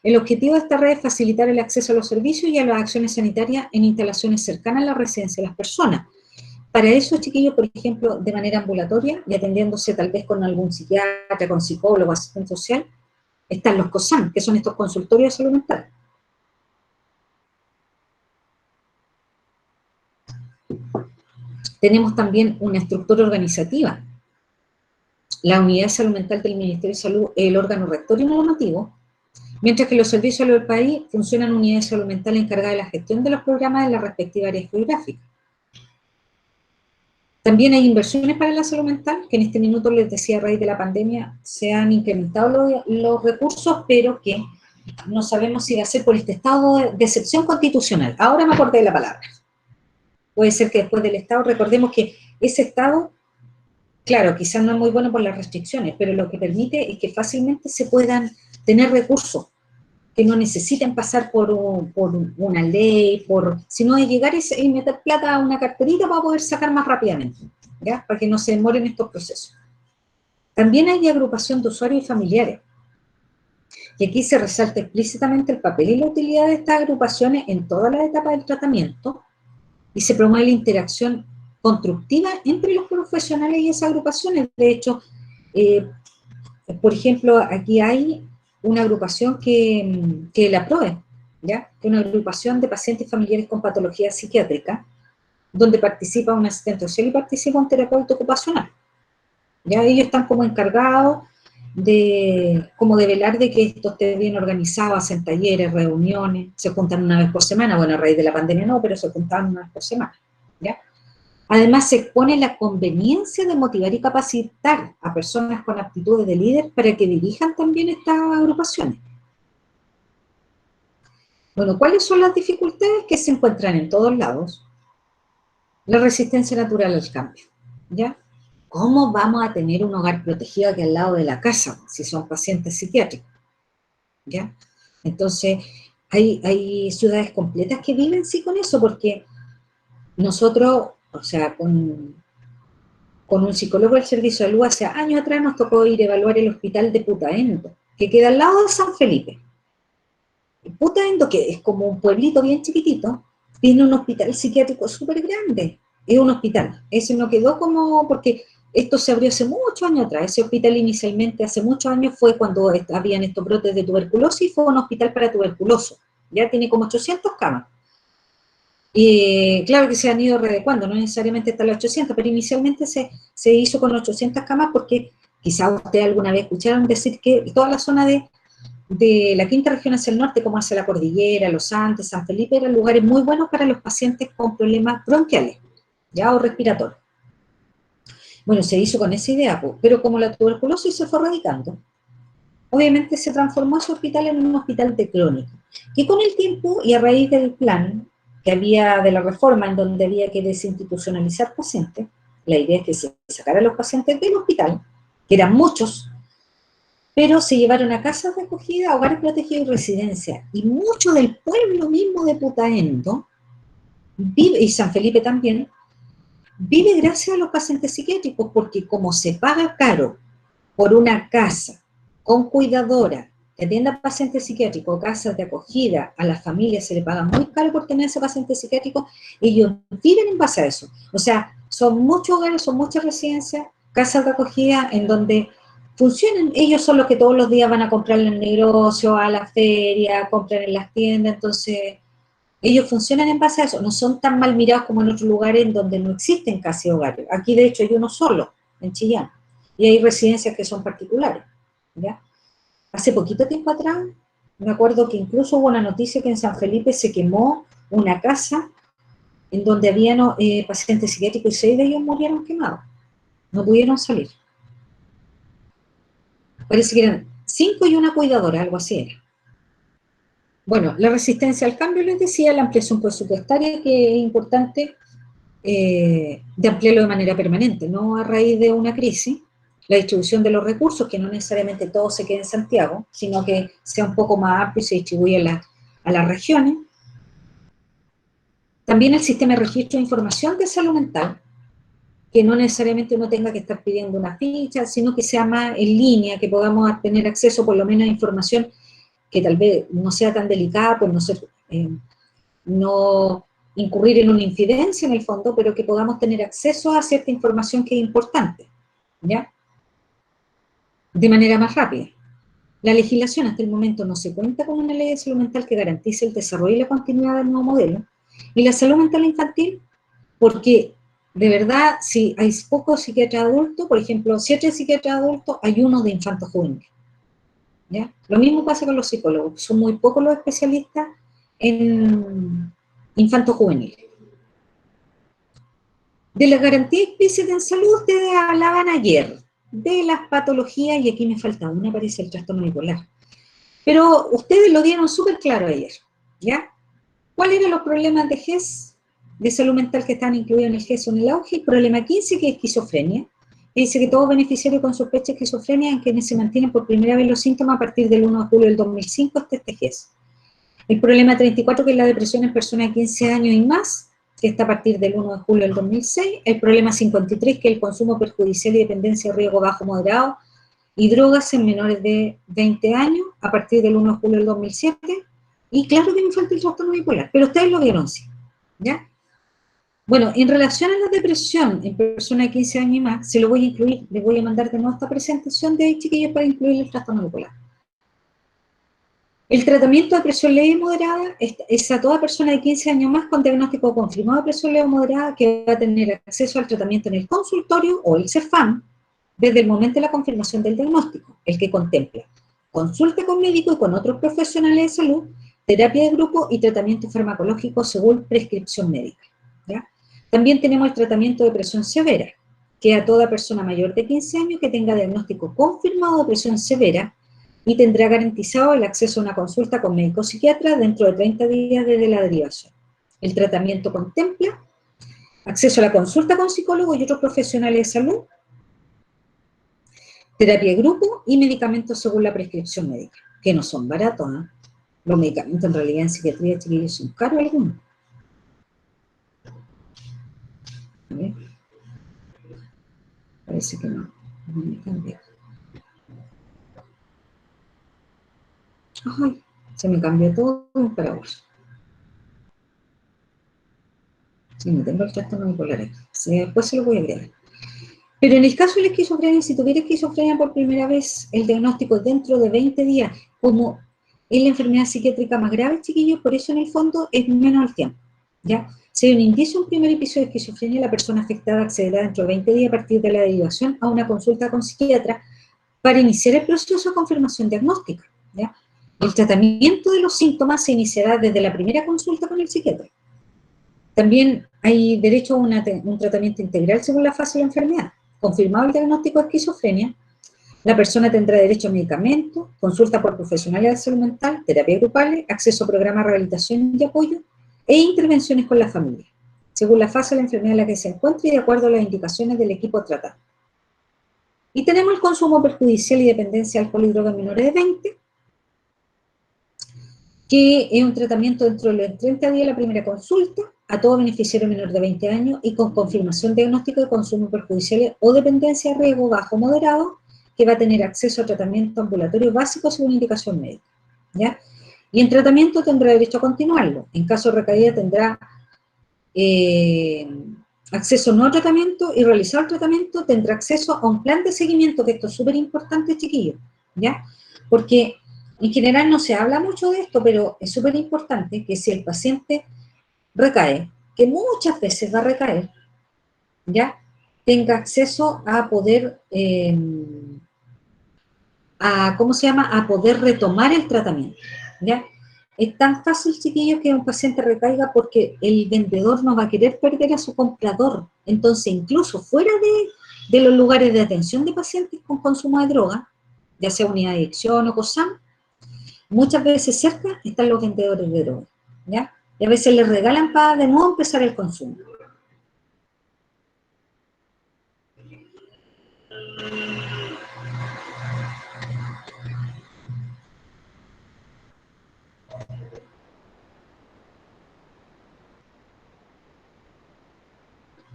El objetivo de esta red es facilitar el acceso a los servicios y a las acciones sanitarias en instalaciones cercanas a la residencia de las personas. Para eso, chiquillos, por ejemplo, de manera ambulatoria y atendiéndose tal vez con algún psiquiatra, con psicólogo, asistente social, están los COSAM, que son estos consultorios de salud mental. Tenemos también una estructura organizativa. La Unidad de Salud Mental del Ministerio de Salud es el órgano rector y normativo, mientras que los servicios del país funcionan unidades de salud mental encargadas de la gestión de los programas en la respectiva área geográfica. También hay inversiones para la salud mental, que en este minuto les decía a raíz de la pandemia se han incrementado los recursos, pero que no sabemos si va a ser por este estado de excepción constitucional. Ahora me acordé de la palabra. Puede ser que después del estado, recordemos que ese estado, claro, quizás no es muy bueno por las restricciones, pero lo que permite es que fácilmente se puedan tener recursos que no necesiten pasar por una ley, sino de llegar y meter plata a una carterita para poder sacar más rápidamente, ¿ya? Para que no se demoren estos procesos. También hay agrupación de usuarios y familiares, y aquí se resalta explícitamente el papel y la utilidad de estas agrupaciones en todas las etapas del tratamiento, y se promueve la interacción constructiva entre los profesionales y esas agrupaciones. De hecho, por ejemplo, aquí hay una agrupación que la PROE, ¿ya? Que es una agrupación de pacientes familiares con patología psiquiátrica, donde participa un asistente social y participa un terapeuta ocupacional. ¿Ya? Ellos están como encargados de velar de que esto esté bien organizado, hacen talleres, reuniones, se juntan una vez por semana, bueno, a raíz de la pandemia no, pero se juntaban una vez por semana, ¿ya? Además, se expone la conveniencia de motivar y capacitar a personas con aptitudes de líder para que dirijan también estas agrupaciones. Bueno, ¿cuáles son las dificultades que se encuentran en todos lados? La resistencia natural al cambio, ¿ya? ¿Cómo vamos a tener un hogar protegido aquí al lado de la casa si son pacientes psiquiátricos? ¿Ya? Entonces, hay ciudades completas que viven sí con eso, porque nosotros, o sea, con un psicólogo del servicio de salud hace años atrás nos tocó ir a evaluar el hospital de Putaendo, que queda al lado de San Felipe. Putaendo, que es como un pueblito bien chiquitito, tiene un hospital psiquiátrico súper grande. Es un hospital. Ese no quedó como, porque esto se abrió hace muchos años atrás. Ese hospital inicialmente, hace muchos años, fue cuando habían estos brotes de tuberculosis, fue un hospital para tuberculosos. Ya tiene como 800 camas. Y claro que se han ido readecuando, no necesariamente hasta las 800, pero inicialmente se hizo con 800 camas porque Quizá ustedes alguna vez escucharon decir que toda la zona de la quinta región hacia el norte, como hacia la cordillera, Los Andes, San Felipe, eran lugares muy buenos para los pacientes con problemas bronquiales, ya, o respiratorios. Bueno, se hizo con esa idea, pero como la tuberculosis se fue radicando, obviamente se transformó ese hospital en un hospital de crónica, que con el tiempo y a raíz del plan que había de la reforma en donde había que desinstitucionalizar pacientes, la idea es que se sacaran los pacientes del hospital, que eran muchos, pero se llevaron a casas de acogida, hogares protegidos y residencias, y mucho del pueblo mismo de Putaendo, vive, y San Felipe también, vive gracias a los pacientes psiquiátricos, porque como se paga caro por una casa con cuidadora que atienda a pacientes psiquiátricos, casas de acogida, a las familias se le paga muy caro por tener ese paciente psiquiátrico, ellos viven en base a eso. O sea, son muchos hogares, son muchas residencias, casas de acogida en donde funcionan. Ellos son los que todos los días van a comprar en el negocio, a la feria, compran en las tiendas, entonces ellos funcionan en base a eso, no son tan mal mirados como en otros lugares en donde no existen casi hogares. Aquí de hecho hay uno solo, en Chillán, y hay residencias que son particulares, ¿ya? Hace poquito tiempo atrás, me acuerdo que incluso hubo una noticia que en San Felipe se quemó una casa en donde habían pacientes psiquiátricos y 6 de ellos murieron quemados, no pudieron salir. Parece que eran 5 y una cuidadora, algo así era. Bueno, la resistencia al cambio, les decía, la ampliación presupuestaria, que es importante de ampliarlo de manera permanente, no a raíz de una crisis, la distribución de los recursos, que no necesariamente todo se quede en Santiago, sino que sea un poco más amplio y se distribuya a las regiones. También el sistema de registro de información de salud mental, que no necesariamente uno tenga que estar pidiendo una ficha, sino que sea más en línea, que podamos tener acceso por lo menos a información que tal vez no sea tan delicada, por no incurrir en una infidencia en el fondo, pero que podamos tener acceso a cierta información que es importante, ¿ya? De manera más rápida. La legislación hasta el momento no se cuenta con una ley de salud mental que garantice el desarrollo y la continuidad del nuevo modelo. Y la salud mental infantil, porque de verdad, si hay pocos psiquiatras adultos, por ejemplo, 7 psiquiatras adultos, hay uno de infantos juveniles. ¿Ya? Lo mismo pasa con los psicólogos, son muy pocos los especialistas en infantos juveniles. De la garantía explícita en salud, ustedes hablaban ayer de las patologías, y aquí me falta una, parece el trastorno bipolar. Pero ustedes lo dieron súper claro ayer, ¿ya? ¿Cuáles eran los problemas de GES, de salud mental que están incluidos en el GES o en el auge? El problema 15, que es esquizofrenia. Dice que todo beneficiario con sospecha de esquizofrenia en quienes se mantienen por primera vez los síntomas a partir del 1 de julio del 2005 hasta este GES. El problema 34, que es la depresión en personas de 15 años y más, que está a partir del 1 de julio del 2006. El problema 53, que es el consumo perjudicial y dependencia de riesgo bajo moderado y drogas en menores de 20 años a partir del 1 de julio del 2007. Y claro que me falta el trastorno bipolar, pero ustedes lo vieron, sí, ¿ya? Bueno, en relación a la depresión en personas de 15 años y más, se lo voy a incluir, les voy a mandar de nuevo esta presentación de ahí, chiquillos, para incluir el trastorno bipolar. El tratamiento de depresión leve y moderada es a toda persona de 15 años más con diagnóstico confirmado de depresión leve o moderada que va a tener acceso al tratamiento en el consultorio o el CEFAM desde el momento de la confirmación del diagnóstico, el que contempla consulta con médico y con otros profesionales de salud, terapia de grupo y tratamiento farmacológico según prescripción médica, ¿ya? También tenemos el tratamiento de depresión severa, que a toda persona mayor de 15 años que tenga diagnóstico confirmado de depresión severa y tendrá garantizado el acceso a una consulta con médico psiquiatra dentro de 30 días desde la derivación. El tratamiento contempla acceso a la consulta con psicólogo y otros profesionales de salud, terapia de grupo y medicamentos según la prescripción médica, que no son baratos, ¿no? Los medicamentos en realidad en psiquiatría, chiquillos, son caros algunos. A ver. Parece que no me cambió. Ay, se me cambió todo para vos. Sí, no tengo el trastorno bipolar aquí. Sí, después se lo voy a agregar. Pero en el caso de la esquizofrenia, si tuviera esquizofrenia por primera vez, el diagnóstico dentro de 20 días, como es la enfermedad psiquiátrica más grave, chiquillos, por eso en el fondo es menos el tiempo, ¿ya? Si hay un indicio de un primer episodio de esquizofrenia, la persona afectada accederá dentro de 20 días a partir de la derivación a una consulta con psiquiatra para iniciar el proceso de confirmación diagnóstica, ¿ya? El tratamiento de los síntomas se iniciará desde la primera consulta con el psiquiatra. También hay derecho a un tratamiento integral según la fase de la enfermedad. Confirmado el diagnóstico de esquizofrenia, la persona tendrá derecho a medicamentos, consulta por profesionales de salud mental, terapia grupales, acceso a programas de rehabilitación y apoyo e intervenciones con la familia, según la fase de la enfermedad en la que se encuentre y de acuerdo a las indicaciones del equipo tratante. Y tenemos el consumo perjudicial y dependencia de alcohol y drogas menores de 20, que es un tratamiento dentro de los 30 días de la primera consulta a todo beneficiario menor de 20 años y con confirmación diagnóstico de consumo perjudicial o dependencia de riesgo bajo o moderado, que va a tener acceso a tratamiento ambulatorio básico según indicación médica, ¿ya? Y en tratamiento tendrá derecho a continuarlo. En caso de recaída tendrá acceso no a tratamiento, y realizado el tratamiento tendrá acceso a un plan de seguimiento, que esto es súper importante, chiquillos, ¿ya? Porque en general no se habla mucho de esto, pero es súper importante que si el paciente recae, que muchas veces va a recaer, ¿ya? Tenga acceso a poder, ¿cómo se llama?, a poder retomar el tratamiento, ¿ya? Es tan fácil, chiquillos, que un paciente recaiga porque el vendedor no va a querer perder a su comprador. Entonces, incluso fuera de los lugares de atención de pacientes con consumo de droga, ya sea unidad de adicción o COSAM, muchas veces cerca están los vendedores de droga, ¿ya? Y a veces les regalan para de nuevo empezar el consumo.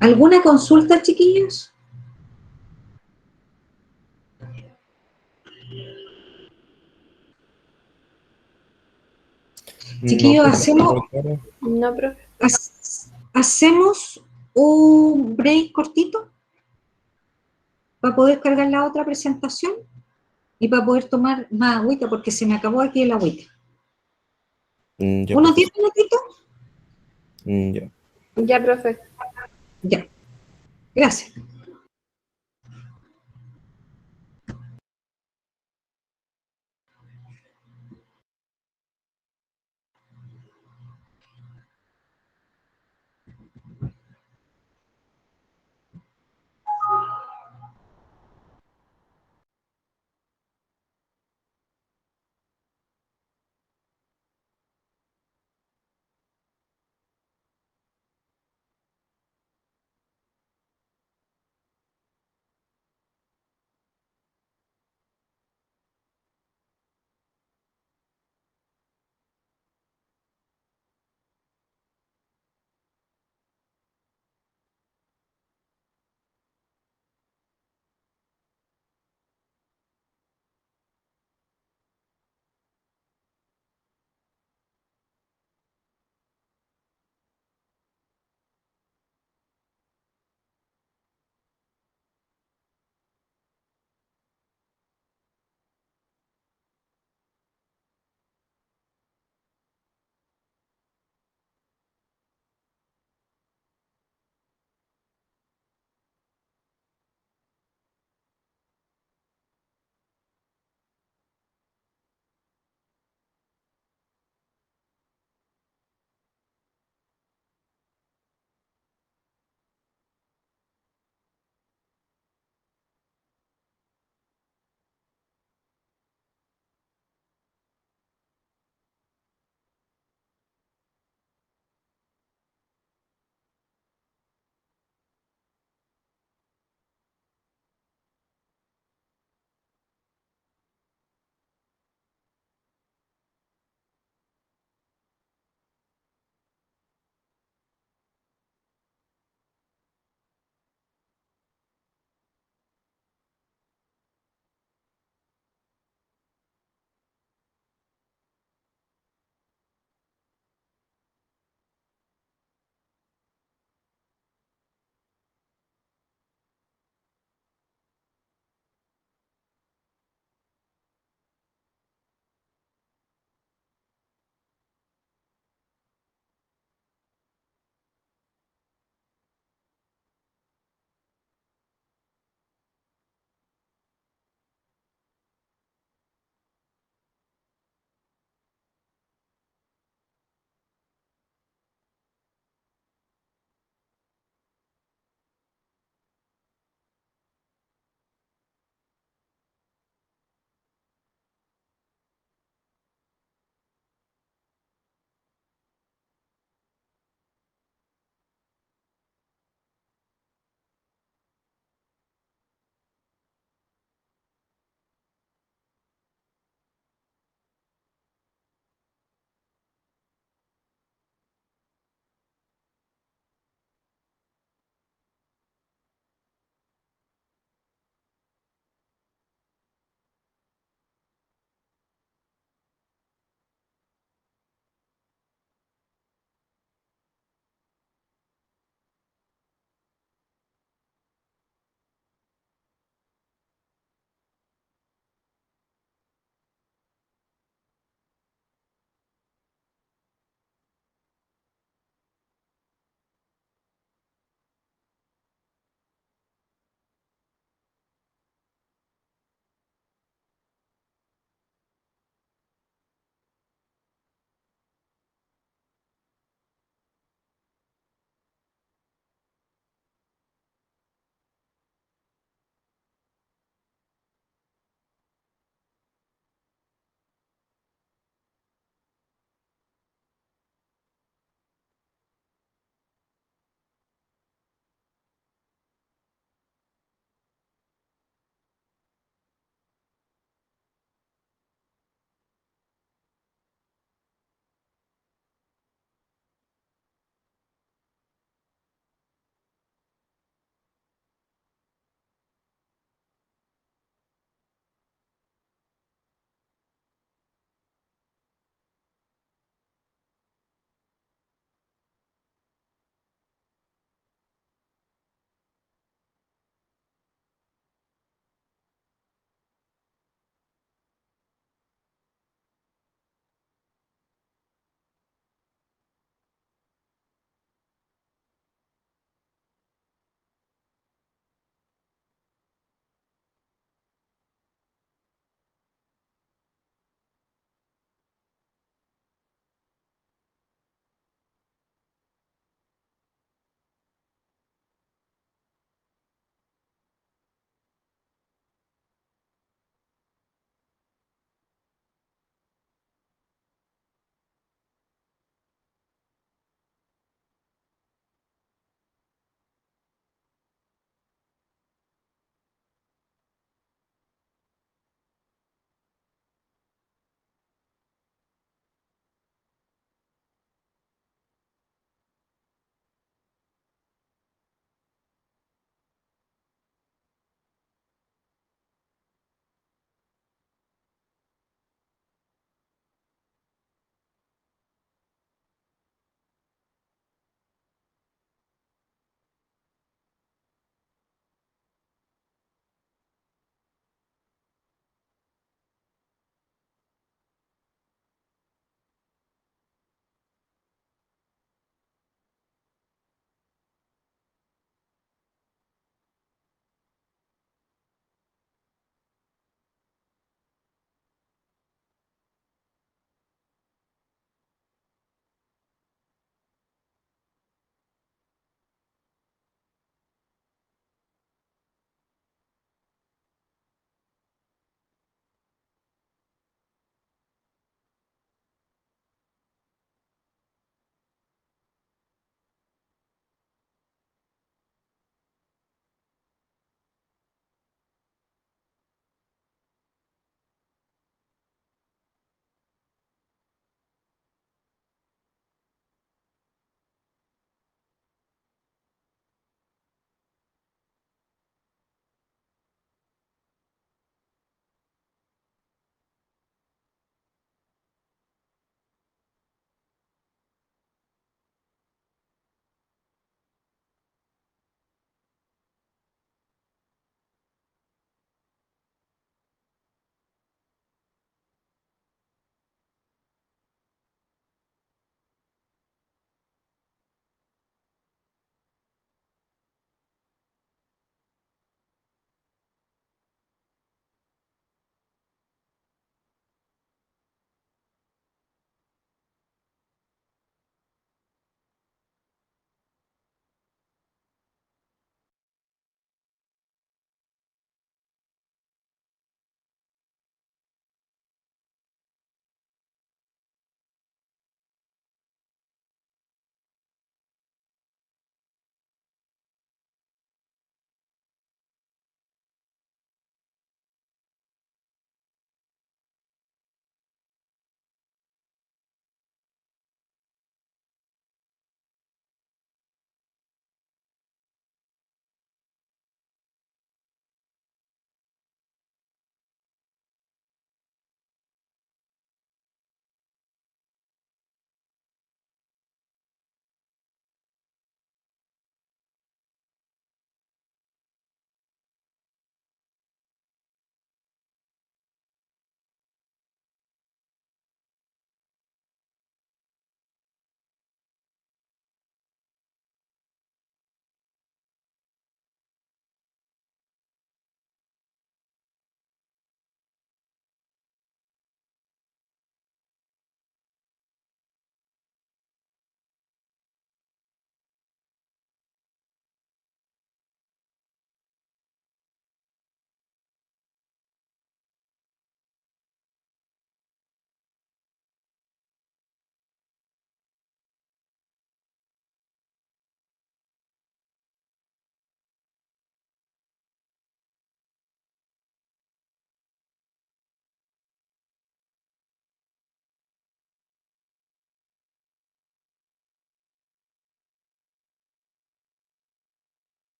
¿Alguna consulta, chiquillos? No, Chiquillos, profe, por ahora. No, profe. hacemos un break cortito para poder cargar la otra presentación y para poder tomar más agüita, porque se me acabó aquí el agüita. Ya, ¿Unos 10 profesor. minutitos? Ya. Ya, profe. Ya, gracias.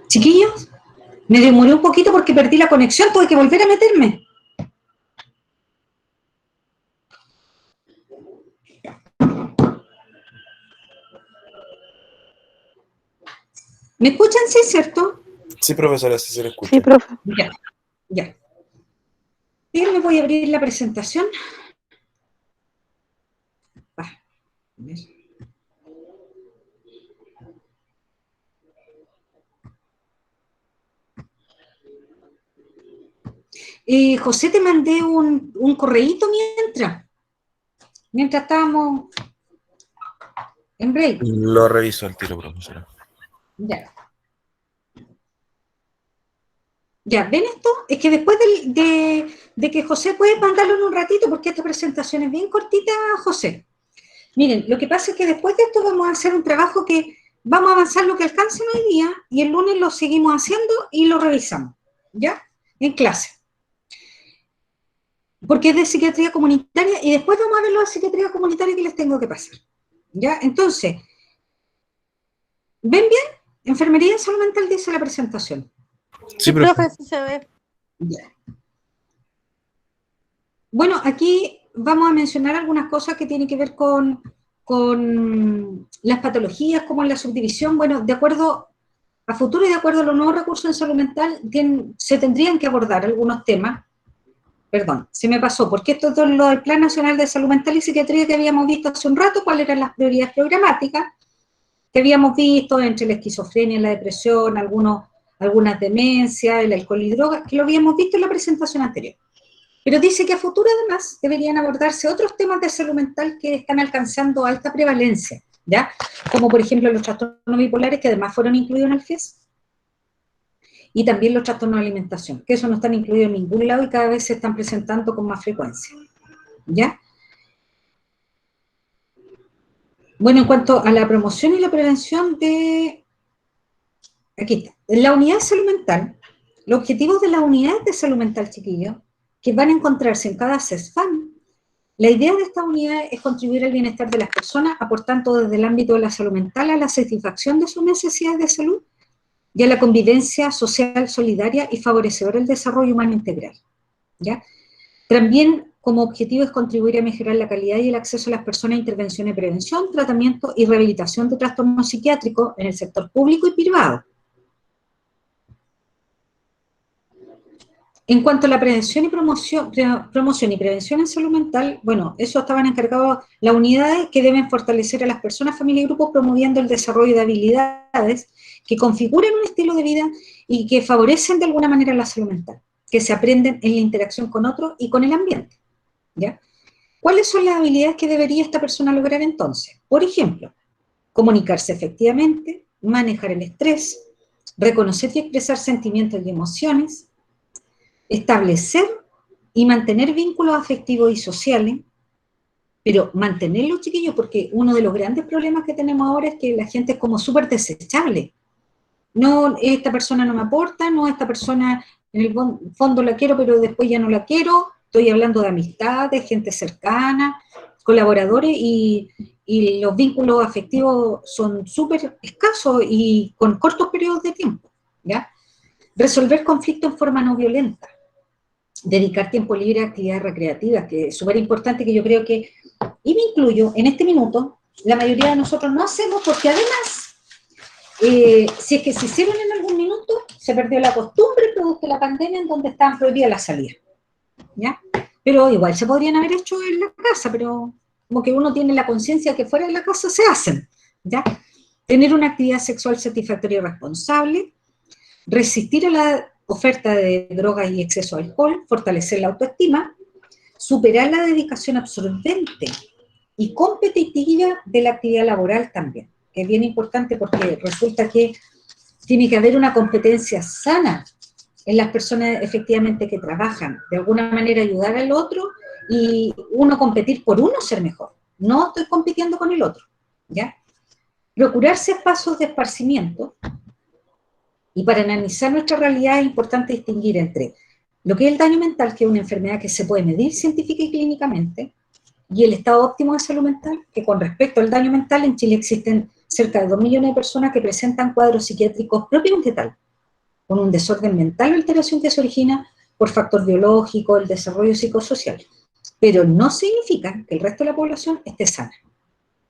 Chiquillos, me demoré un poquito porque perdí la conexión, tuve que volver a meterme. ¿Me escuchan? Sí, ¿cierto? Sí, profesora, sí se le escucha. Sí, profe. Ya, ya. Bien, me voy a abrir la presentación. A ver. José, te mandé un correíto mientras estábamos en break. Lo reviso al tiro, profesora. Ya. Ya, ¿ven esto? Es que después de que José puede mandarlo en un ratito, porque esta presentación es bien cortita, José. Miren, lo que pasa es que después de esto vamos a hacer un trabajo que vamos a avanzar lo que alcancen hoy día y el lunes lo seguimos haciendo y lo revisamos, ¿ya? En clase. Porque es de psiquiatría comunitaria y después vamos a ver lo de psiquiatría comunitaria que les tengo que pasar, ¿ya? Entonces, ¿ven bien? Enfermería y salud mental dice la presentación. Sí, profe. Sí se ve. Ya. Bueno, aquí vamos a mencionar algunas cosas que tienen que ver con las patologías, como la subdivisión. Bueno, de acuerdo a futuro y de acuerdo a los nuevos recursos en salud mental, se tendrían que abordar algunos temas. Perdón, se me pasó, porque esto es lo del Plan Nacional de Salud Mental y Psiquiatría que habíamos visto hace un rato, cuáles eran las prioridades programáticas que habíamos visto entre la esquizofrenia, la depresión, algunas demencias, el alcohol y drogas, que lo habíamos visto en la presentación anterior. Pero dice que a futuro además deberían abordarse otros temas de salud mental que están alcanzando alta prevalencia, ¿ya? Como por ejemplo los trastornos bipolares que además fueron incluidos en el FIES. Y también los trastornos de alimentación, que eso no están incluidos en ningún lado y cada vez se están presentando con más frecuencia, ¿ya? Bueno, en cuanto a la promoción y la prevención de... Aquí está. En la unidad de salud mental, los objetivos de las unidades de salud mental, chiquillos, que van a encontrarse en cada CESFAM, la idea de esta unidad es contribuir al bienestar de las personas, aportando desde el ámbito de la salud mental a la satisfacción de sus necesidades de salud y a la convivencia social solidaria y favorecedora del desarrollo humano integral, ¿ya? También como objetivo es contribuir a mejorar la calidad y el acceso a las personas a intervenciones de prevención, tratamiento y rehabilitación de trastornos psiquiátricos en el sector público y privado. En cuanto a la prevención y promoción y prevención en salud mental, bueno, eso estaban encargados las unidades que deben fortalecer a las personas, familias y grupos promoviendo el desarrollo de habilidades que configuren un estilo de vida y que favorecen de alguna manera la salud mental, que se aprenden en la interacción con otros y con el ambiente, ¿ya? ¿Cuáles son las habilidades que debería esta persona lograr entonces? Por ejemplo, comunicarse efectivamente, manejar el estrés, reconocer y expresar sentimientos y emociones, establecer y mantener vínculos afectivos y sociales, pero mantenerlos, chiquillos, porque uno de los grandes problemas que tenemos ahora es que la gente es como súper desechable. No, esta persona no me aporta, no, esta persona en el fondo la quiero, pero después ya no la quiero. Estoy hablando de amistades, gente cercana, colaboradores, y los vínculos afectivos son súper escasos y con cortos periodos de tiempo, ¿ya? Resolver conflictos en forma no violenta. Dedicar tiempo libre a actividades recreativas, que es súper importante, que yo creo que, y me incluyo, en este minuto, la mayoría de nosotros no hacemos, porque además, si es que se hicieron en algún minuto, se perdió la costumbre producto de la pandemia en donde estaban prohibidas las salidas, ¿ya? Pero igual se podrían haber hecho en la casa, pero como que uno tiene la conciencia que fuera de la casa se hacen, ¿ya? Tener una actividad sexual satisfactoria y responsable, resistir a la oferta de drogas y exceso de alcohol, fortalecer la autoestima, superar la dedicación absorbente y competitiva de la actividad laboral también, que es bien importante porque resulta que tiene que haber una competencia sana en las personas efectivamente que trabajan, de alguna manera ayudar al otro y uno competir por uno ser mejor, no estoy compitiendo con el otro, ¿ya? Procurarse espacios de esparcimiento. Y para analizar nuestra realidad es importante distinguir entre lo que es el daño mental, que es una enfermedad que se puede medir científica y clínicamente, y el estado óptimo de salud mental, que con respecto al daño mental, en Chile existen cerca de 2 millones de personas que presentan cuadros psiquiátricos propiamente tal, con un desorden mental o alteración que se origina por factor biológico, el desarrollo psicosocial. Pero no significa que el resto de la población esté sana,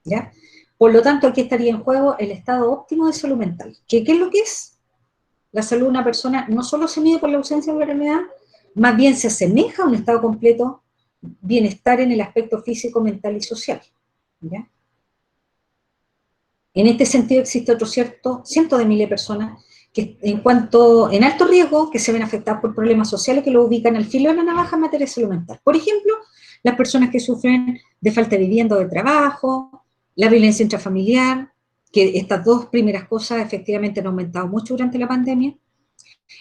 ¿ya? Por lo tanto, aquí estaría en juego el estado óptimo de salud mental. ¿Qué es lo que es? La salud de una persona no solo se mide por la ausencia de enfermedad, más bien se asemeja a un estado completo bienestar en el aspecto físico, mental y social, ¿ya? En este sentido existe otro cientos de miles de personas que en alto riesgo, que se ven afectadas por problemas sociales que lo ubican al filo de la navaja en materia de salud mental. Por ejemplo, las personas que sufren de falta de vivienda o de trabajo, la violencia intrafamiliar, que estas dos primeras cosas efectivamente han aumentado mucho durante la pandemia,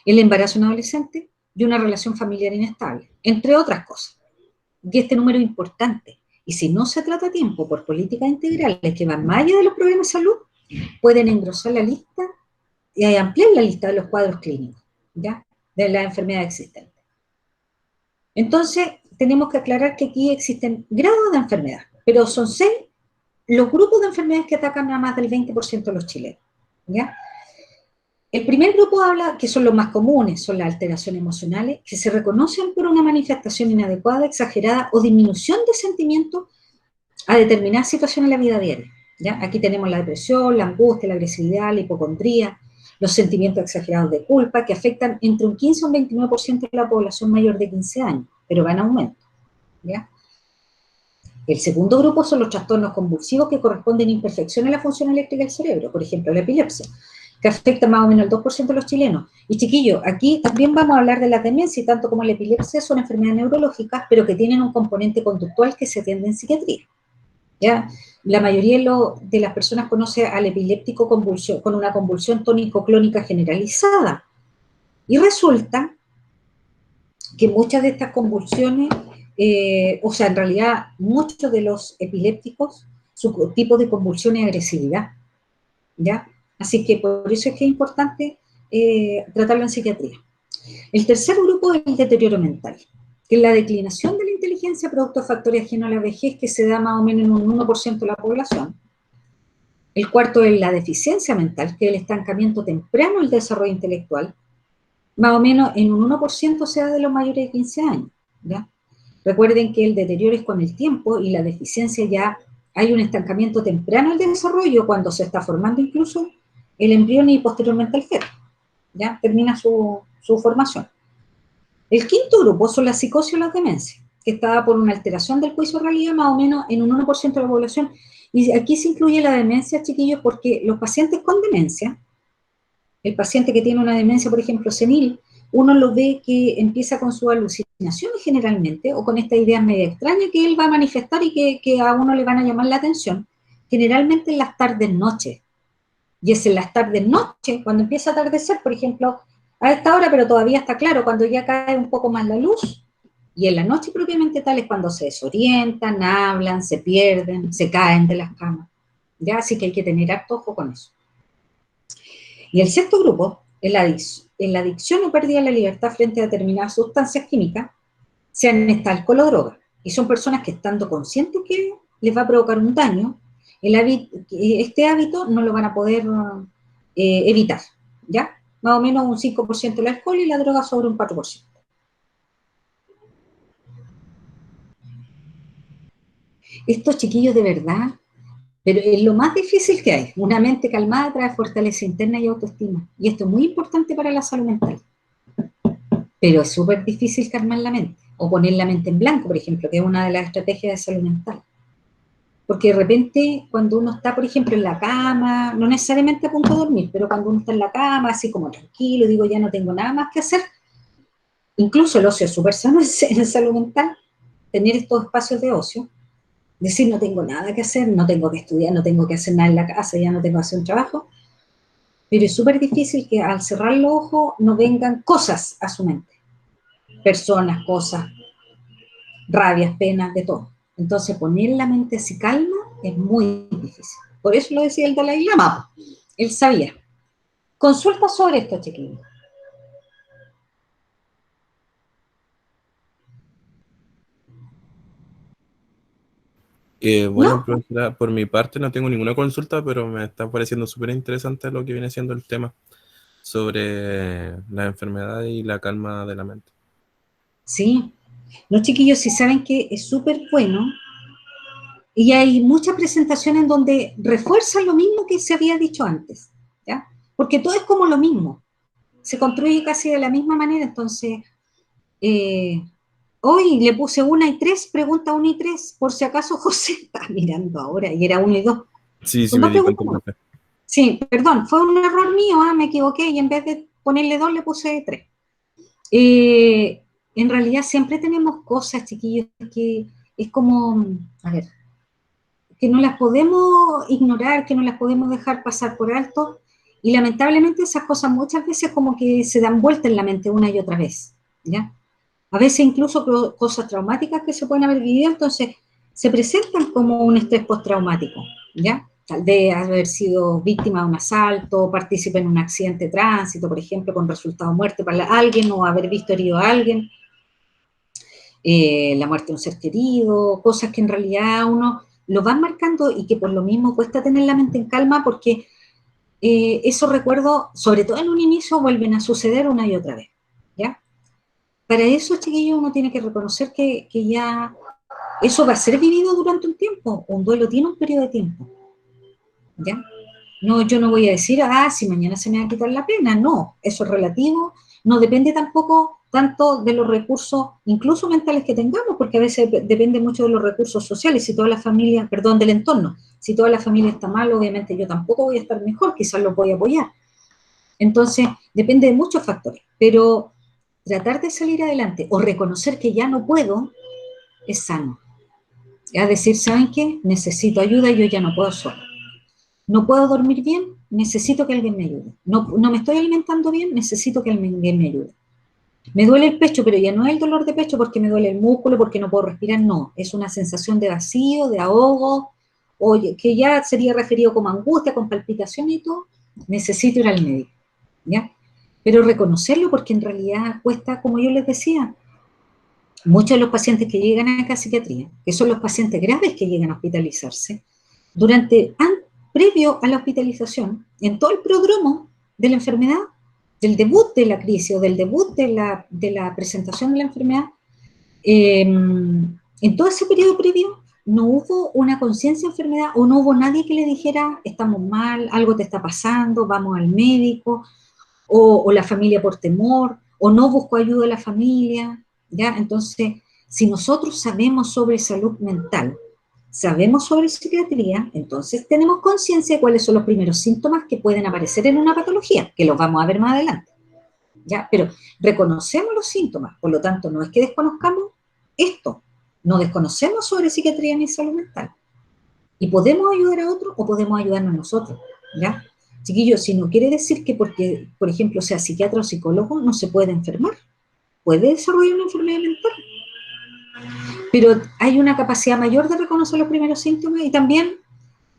el embarazo en adolescente y una relación familiar inestable, entre otras cosas. Y este número es importante. Y si no se trata a tiempo por políticas integrales que van más allá de los problemas de salud, pueden engrosar la lista y ampliar la lista de los cuadros clínicos, ¿ya? De las enfermedades existentes. Entonces, tenemos que aclarar que aquí existen grados de enfermedad, pero son 6 los grupos de enfermedades que atacan a más del 20% de los chilenos, ¿ya? El primer grupo habla, que son los más comunes, son las alteraciones emocionales, que se reconocen por una manifestación inadecuada, exagerada o disminución de sentimientos a determinada situación en la vida diaria, ¿ya? Aquí tenemos la depresión, la angustia, la agresividad, la hipocondría, los sentimientos exagerados de culpa, que afectan entre un 15 y un 29% de la población mayor de 15 años, pero va en aumento, ¿ya? El segundo grupo son los trastornos convulsivos que corresponden a imperfecciones en la función eléctrica del cerebro, por ejemplo, la epilepsia, que afecta más o menos al 2% de los chilenos. Y chiquillos, aquí también vamos a hablar de las demencias, tanto como la epilepsia son enfermedades neurológicas, pero que tienen un componente conductual que se atiende en psiquiatría, ¿ya? La mayoría de las personas conoce al epiléptico con una convulsión tónico-clónica generalizada. Y resulta que muchas de estas convulsiones, o sea, en realidad muchos de los epilépticos, su tipo de convulsión es agresividad, ¿ya? Así que por eso es que es importante tratarlo en psiquiatría. El tercer grupo es el deterioro mental, que es la declinación de la inteligencia producto de factores ajenos a la vejez, que se da más o menos en un 1% de la población. El cuarto es la deficiencia mental, que es el estancamiento temprano del desarrollo intelectual, más o menos en un 1% se da de los mayores de 15 años, ¿ya? Recuerden que el deterioro es con el tiempo y la deficiencia ya hay un estancamiento temprano del desarrollo cuando se está formando incluso el embrión y posteriormente el feto, ¿ya? Termina su formación. El quinto grupo son la psicosis o las demencias, que está dada por una alteración del juicio de realidad más o menos en un 1% de la población. Y aquí se incluye la demencia, chiquillos, porque los pacientes con demencia, el paciente que tiene una demencia, por ejemplo, senil, uno lo ve que empieza con sus alucinaciones generalmente, o con estas ideas medio extrañas que él va a manifestar y que a uno le van a llamar la atención, generalmente en las tardes-noches. Y es en las tardes-noches, cuando empieza a atardecer, por ejemplo, a esta hora, pero todavía está claro, cuando ya cae un poco más la luz, y en la noche propiamente tal es cuando se desorientan, hablan, se pierden, se caen de las camas, ¿ya? Así que hay que tener harto ojo con eso. Y el sexto grupo, en la adicción o pérdida de la libertad frente a determinadas sustancias químicas, sean esta alcohol o droga, y son personas que estando conscientes que les va a provocar un daño, este hábito no lo van a poder evitar, ¿ya? Más o menos un 5% el alcohol y la droga sobre un 4%. Estos chiquillos de verdad, pero es lo más difícil que hay. Una mente calmada trae fortaleza interna y autoestima. Y esto es muy importante para la salud mental. Pero es súper difícil calmar la mente. O poner la mente en blanco, por ejemplo, que es una de las estrategias de salud mental. Porque de repente, cuando uno está, por ejemplo, en la cama, no necesariamente a punto de dormir, pero cuando uno está en la cama, así como tranquilo, digo, ya no tengo nada más que hacer, incluso el ocio es súper sano en salud mental, tener estos espacios de ocio, decir no tengo nada que hacer, no tengo que estudiar, no tengo que hacer nada en la casa, ya no tengo que hacer un trabajo, pero es súper difícil que al cerrar los ojos no vengan cosas a su mente, personas, cosas, rabias, penas, de todo. Entonces poner la mente así calma es muy difícil. Por eso lo decía el Dalai Lama, él sabía. Consulta sobre esto, chiquillos. Bueno, ¿no? profesora, por mi parte no tengo ninguna consulta, pero me está pareciendo súper interesante lo que viene siendo el tema sobre la enfermedad y la calma de la mente. Sí. Los chiquillos, si saben que es súper bueno, y hay muchas presentaciones en donde refuerzan lo mismo que se había dicho antes, ¿ya? Porque todo es como lo mismo, se construye casi de la misma manera, entonces, eh, hoy le puse 1 y 3, pregunta 1 y 3, por si acaso José está mirando ahora, y era 1 y 2. Sí, sí Son me dos di preguntas. cuenta, profe. Sí, perdón, fue un error mío, me equivoqué, y en vez de ponerle 2 le puse 3. En realidad siempre tenemos cosas, chiquillos, que es como, a ver, que no las podemos ignorar, que no las podemos dejar pasar por alto, y lamentablemente esas cosas muchas veces como que se dan vuelta en la mente una y otra vez, ¿ya? A veces incluso cosas traumáticas que se pueden haber vivido, entonces se presentan como un estrés postraumático, ¿ya? Tal vez haber sido víctima de un asalto, partícipe en un accidente de tránsito, por ejemplo, con resultado muerte para alguien, o haber visto herido a alguien, la muerte de un ser querido, cosas que en realidad uno lo van marcando y que por lo mismo cuesta tener la mente en calma porque esos recuerdos, sobre todo en un inicio, vuelven a suceder una y otra vez, ¿ya? Para eso, chiquillos, uno tiene que reconocer que ya eso va a ser vivido durante un tiempo, un duelo tiene un periodo de tiempo, ¿ya? No, yo no voy a decir, si mañana se me va a quitar la pena, no, eso es relativo, no depende tampoco tanto de los recursos, incluso mentales que tengamos, porque a veces depende mucho de los recursos sociales, si toda la familia, perdón, del entorno, si toda la familia está mal, obviamente yo tampoco voy a estar mejor, quizás los voy a apoyar. Entonces, depende de muchos factores, pero tratar de salir adelante o reconocer que ya no puedo es sano. Es decir, ¿saben qué? Necesito ayuda y yo ya no puedo solo. No puedo dormir bien, necesito que alguien me ayude. No me estoy alimentando bien, necesito que alguien me ayude. Me duele el pecho, pero ya no es el dolor de pecho porque me duele el músculo, porque no puedo respirar, no. Es una sensación de vacío, de ahogo, o que ya sería referido como angustia, con palpitación y todo. Necesito ir al médico, ¿ya? Pero reconocerlo porque en realidad cuesta, como yo les decía, muchos de los pacientes que llegan a la psiquiatría, que son los pacientes graves que llegan a hospitalizarse, durante, previo a la hospitalización, en todo el prodromo de la enfermedad, del debut de la crisis o del debut de la presentación de la enfermedad, en todo ese periodo previo no hubo una conciencia de enfermedad o no hubo nadie que le dijera estamos mal, algo te está pasando, vamos al médico, o la familia por temor, o no buscó ayuda a la familia, ¿ya? Entonces, si nosotros sabemos sobre salud mental, sabemos sobre psiquiatría, entonces tenemos conciencia de cuáles son los primeros síntomas que pueden aparecer en una patología, que los vamos a ver más adelante, ¿ya? Pero reconocemos los síntomas, por lo tanto, no es que desconozcamos esto, no desconocemos sobre psiquiatría ni salud mental. Y podemos ayudar a otros o podemos ayudarnos nosotros, ¿ya? Chiquillos, si no quiere decir que porque, por ejemplo, sea psiquiatra o psicólogo, no se puede enfermar. Puede desarrollar una enfermedad mental, pero hay una capacidad mayor de reconocer los primeros síntomas y también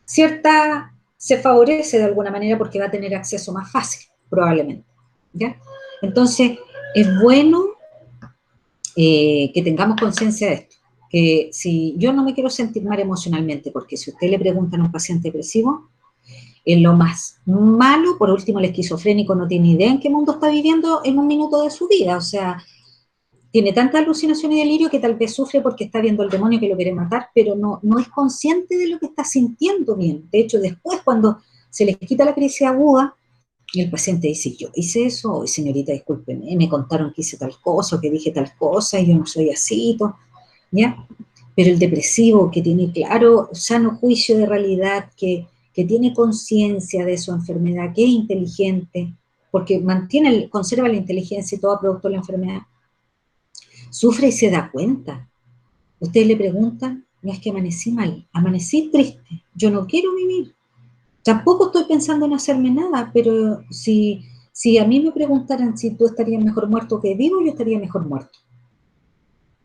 se favorece de alguna manera porque va a tener acceso más fácil, probablemente, ¿ya? Entonces, es bueno que tengamos conciencia de esto, que si yo no me quiero sentir mal emocionalmente, porque si usted le pregunta a un paciente depresivo, es lo más malo. Por último, el esquizofrénico no tiene idea en qué mundo está viviendo en un minuto de su vida, o sea, tiene tanta alucinación y delirio que tal vez sufre porque está viendo el demonio que lo quiere matar, pero no es consciente de lo que está sintiendo bien. De hecho, después, cuando se les quita la crisis aguda, y el paciente dice, yo hice eso, y señorita, discúlpeme, me contaron que hice tal cosa, o que dije tal cosa, y yo no soy así, ¿ya? Pero el depresivo, que tiene claro, sano juicio de realidad, que tiene conciencia de su enfermedad, que es inteligente, porque conserva la inteligencia y todo producto de la enfermedad, sufre y se da cuenta. Ustedes le preguntan, no es que amanecí mal, amanecí triste, yo no quiero vivir. Tampoco estoy pensando en hacerme nada, pero si a mí me preguntaran si tú estarías mejor muerto que vivo, yo estaría mejor muerto.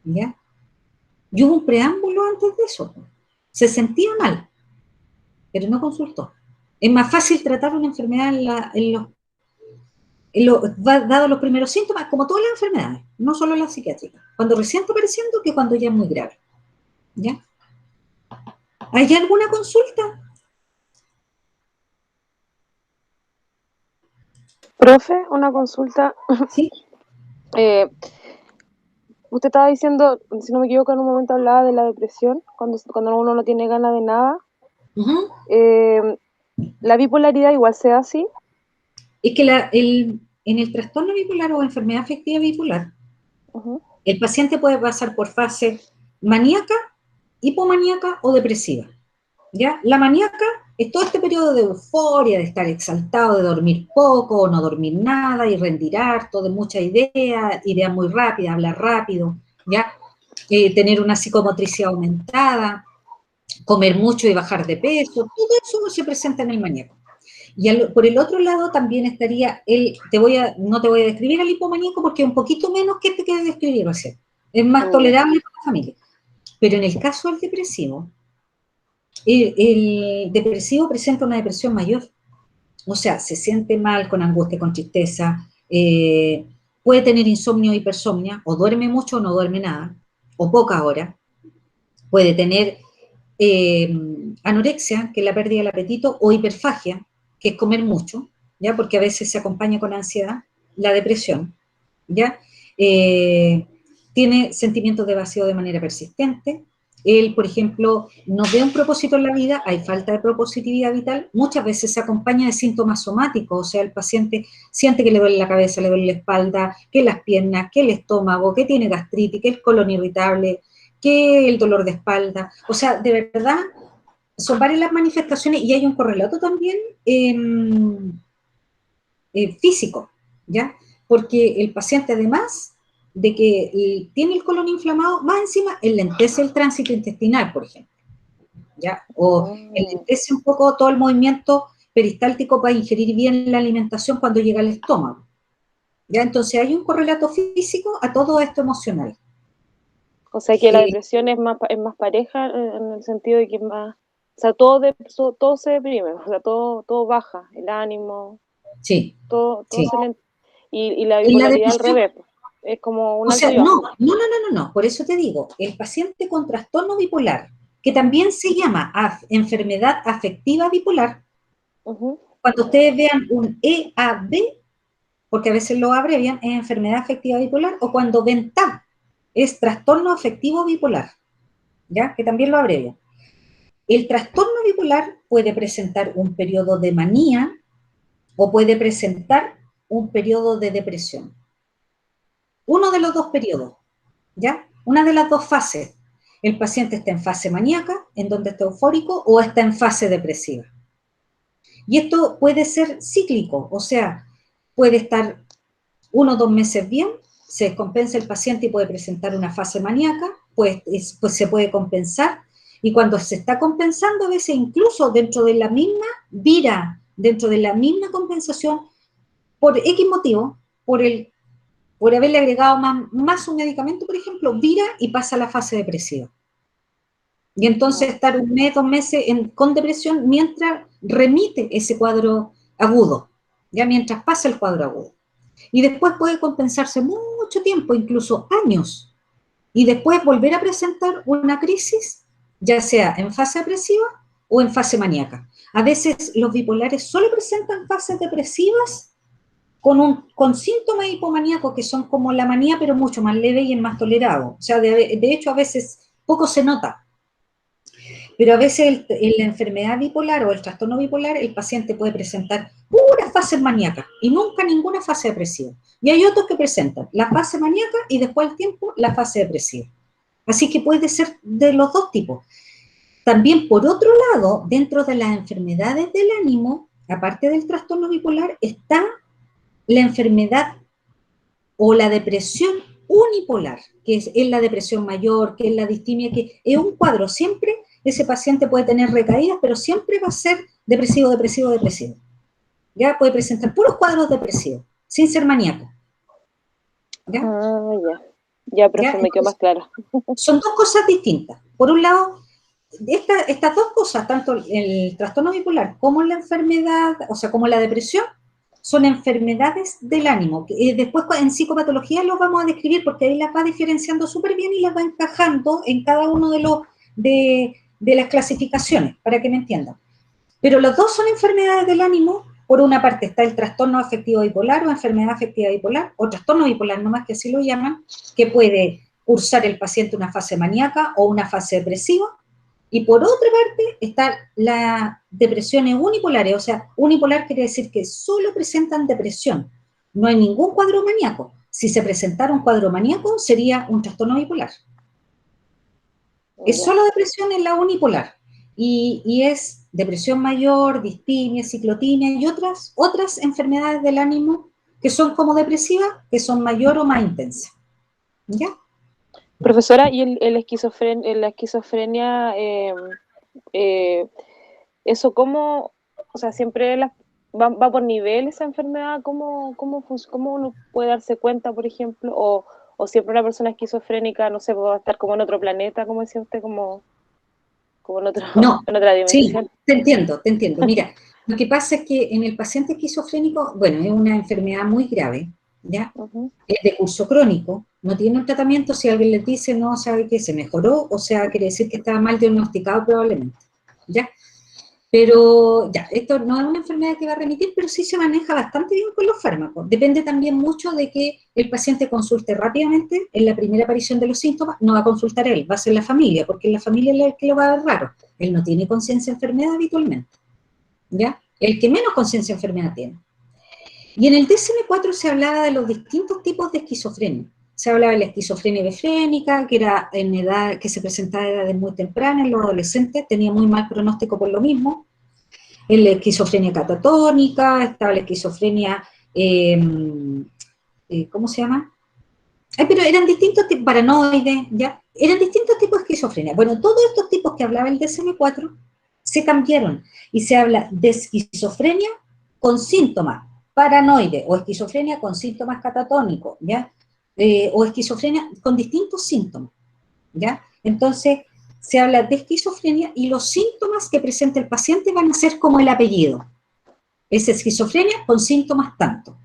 ¿Ya? Y hubo un preámbulo antes de eso. Se sentía mal, pero no consultó. Es más fácil tratar una enfermedad dado los primeros síntomas, como todas las enfermedades, no solo las psiquiátricas, cuando recién está apareciendo que cuando ya es muy grave. ¿Ya? ¿Hay alguna consulta? Profe, una consulta. Sí. Usted estaba diciendo, si no me equivoco, en un momento hablaba de la depresión, cuando uno no tiene ganas de nada. Uh-huh. ¿La bipolaridad igual sea así? Es que en el trastorno bipolar o enfermedad afectiva bipolar, Uh-huh. el paciente puede pasar por fase maníaca, hipomaníaca o depresiva. ¿Ya? La maníaca es todo este periodo de euforia, de estar exaltado, de dormir poco o no dormir nada y rendir harto, de mucha idea muy rápida, hablar rápido, ¿ya? Tener una psicomotricidad aumentada, comer mucho y bajar de peso, todo eso se presenta en el maníaco. Y por el otro lado también estaría no te voy a describir al hipomaníaco porque es un poquito menos que este que describí recién. Es más tolerable para la familia. Pero en el caso del depresivo, el depresivo presenta una depresión mayor. O sea, se siente mal, con angustia, con tristeza, puede tener insomnio o hipersomnia, o duerme mucho o no duerme nada, o poca hora. Puede tener anorexia, que es la pérdida del apetito, o hiperfagia, que es comer mucho, ¿ya? Porque a veces se acompaña con ansiedad, la depresión, ¿ya? Tiene sentimientos de vacío de manera persistente. Él, por ejemplo, no ve un propósito en la vida, hay falta de propositividad vital, muchas veces se acompaña de síntomas somáticos, o sea, el paciente siente que le duele la cabeza, le duele la espalda, que las piernas, que el estómago, que tiene gastritis, que el colon irritable, que el dolor de espalda, o sea, de verdad, son varias las manifestaciones y hay un correlato también físico, ¿ya? Porque el paciente, además de que tiene el colon inflamado, más encima enlentece el tránsito intestinal, por ejemplo, ¿ya? O enlentece un poco todo el movimiento peristáltico para ingerir bien la alimentación cuando llega al estómago, ¿ya? Entonces hay un correlato físico a todo esto emocional. O sea que la depresión es más pareja en el sentido de que más, o sea, todo se deprime, o sea, todo baja, el ánimo, Sí, todo sí. Y la bipolaridad al revés, es como un alto y bajo. No, por eso te digo, el paciente con trastorno bipolar, que también se llama enfermedad afectiva bipolar, cuando ustedes vean un EAB, porque a veces lo abrevian, es enfermedad afectiva bipolar, o cuando ven TAB, es trastorno afectivo bipolar, ¿ya? Que también lo abrevian. El trastorno bipolar puede presentar un periodo de manía o puede presentar un periodo de depresión. Uno de los dos periodos, ¿ya? Una de las dos fases. El paciente está en fase maníaca, en donde está eufórico, o está en fase depresiva. Y esto puede ser cíclico, o sea, puede estar 1 o 2 meses bien, se descompensa el paciente y puede presentar una fase maníaca, pues se puede compensar, y cuando se está compensando, a veces incluso dentro de la misma vira, dentro de la misma compensación, por X motivo, por haberle agregado más un medicamento, por ejemplo, vira y pasa a la fase depresiva. Y entonces estar 1 mes, 2 meses con depresión mientras remite ese cuadro agudo, ya mientras pasa el cuadro agudo. Y después puede compensarse mucho tiempo, incluso años, y después volver a presentar una crisis, ya sea en fase depresiva o en fase maníaca. A veces los bipolares solo presentan fases depresivas con síntomas hipomaníacos que son como la manía, pero mucho más leve y es más tolerado. O sea, de hecho, a veces poco se nota. Pero a veces en la enfermedad bipolar o el trastorno bipolar, el paciente puede presentar puras fases maníacas y nunca ninguna fase depresiva. Y hay otros que presentan la fase maníaca y después al tiempo la fase depresiva. Así que puede ser de los dos tipos. También, por otro lado, dentro de las enfermedades del ánimo, aparte del trastorno bipolar, está la enfermedad o la depresión unipolar, que es la depresión mayor, que es la distimia, que es un cuadro. Siempre ese paciente puede tener recaídas, pero siempre va a ser depresivo. Ya puede presentar puros cuadros depresivos, sin ser maníaco. ¿Ya? Ya, profe, me quedó más claro. Son dos cosas distintas. Por un lado, estas dos cosas, tanto el trastorno bipolar como la enfermedad, o sea, como la depresión, son enfermedades del ánimo. Después en psicopatología los vamos a describir porque ahí las va diferenciando súper bien y las va encajando en cada uno de de las clasificaciones, para que me entiendan. Pero los dos son enfermedades del ánimo. Por una parte está el trastorno afectivo bipolar o enfermedad afectiva bipolar, o trastorno bipolar nomás que así lo llaman, que puede cursar el paciente una fase maníaca o una fase depresiva. Y por otra parte está la depresiones unipolares, o sea, unipolar quiere decir que solo presentan depresión, no hay ningún cuadro maníaco. Si se presentara un cuadro maníaco sería un trastorno bipolar. Es solo depresión en la unipolar. Y es depresión mayor, distimia, ciclotimia y otras enfermedades del ánimo que son como depresivas, que son mayor o más intensas. ¿Ya? Profesora, ¿y la esquizofrenia, eso cómo, o sea, siempre va por nivel esa enfermedad? ¿Cómo uno puede darse cuenta, por ejemplo? O siempre una persona esquizofrénica, no sé, va a estar como en otro planeta, como decía usted, como en No, en otra dimensión. sí, te entiendo. Mira, lo que pasa es que en el paciente esquizofrénico, bueno, es una enfermedad muy grave, ¿ya? Es de curso crónico, no tiene un tratamiento. Si alguien le dice no, sabe que se mejoró, o sea, quiere decir que estaba mal diagnosticado probablemente, ¿ya? Pero ya, esto no es una enfermedad que va a remitir, pero sí se maneja bastante bien con los fármacos. Depende también mucho de que el paciente consulte rápidamente en la primera aparición de los síntomas. No va a consultar él, va a ser la familia, porque la familia es el que lo va a ver raro. Él no tiene conciencia de enfermedad habitualmente, ¿ya? El que menos conciencia de enfermedad tiene. Y en el DSM-4 se hablaba de los distintos tipos de esquizofrenia. Se hablaba de la esquizofrenia befrénica, que era en edad, que se presentaba a edades muy tempranas en los adolescentes, tenía muy mal pronóstico por lo mismo. En la esquizofrenia catatónica, estaba la esquizofrenia, ¿cómo se llama? Pero eran distintos tipos, paranoides, ¿ya? Eran distintos tipos de esquizofrenia. Bueno, todos estos tipos que hablaba el DSM-4 se cambiaron y se habla de esquizofrenia con síntomas paranoide o esquizofrenia con síntomas catatónicos, ¿ya? O esquizofrenia con distintos síntomas, ¿ya? Entonces, se habla de esquizofrenia y los síntomas que presenta el paciente van a ser como el apellido. Es esquizofrenia con síntomas tanto.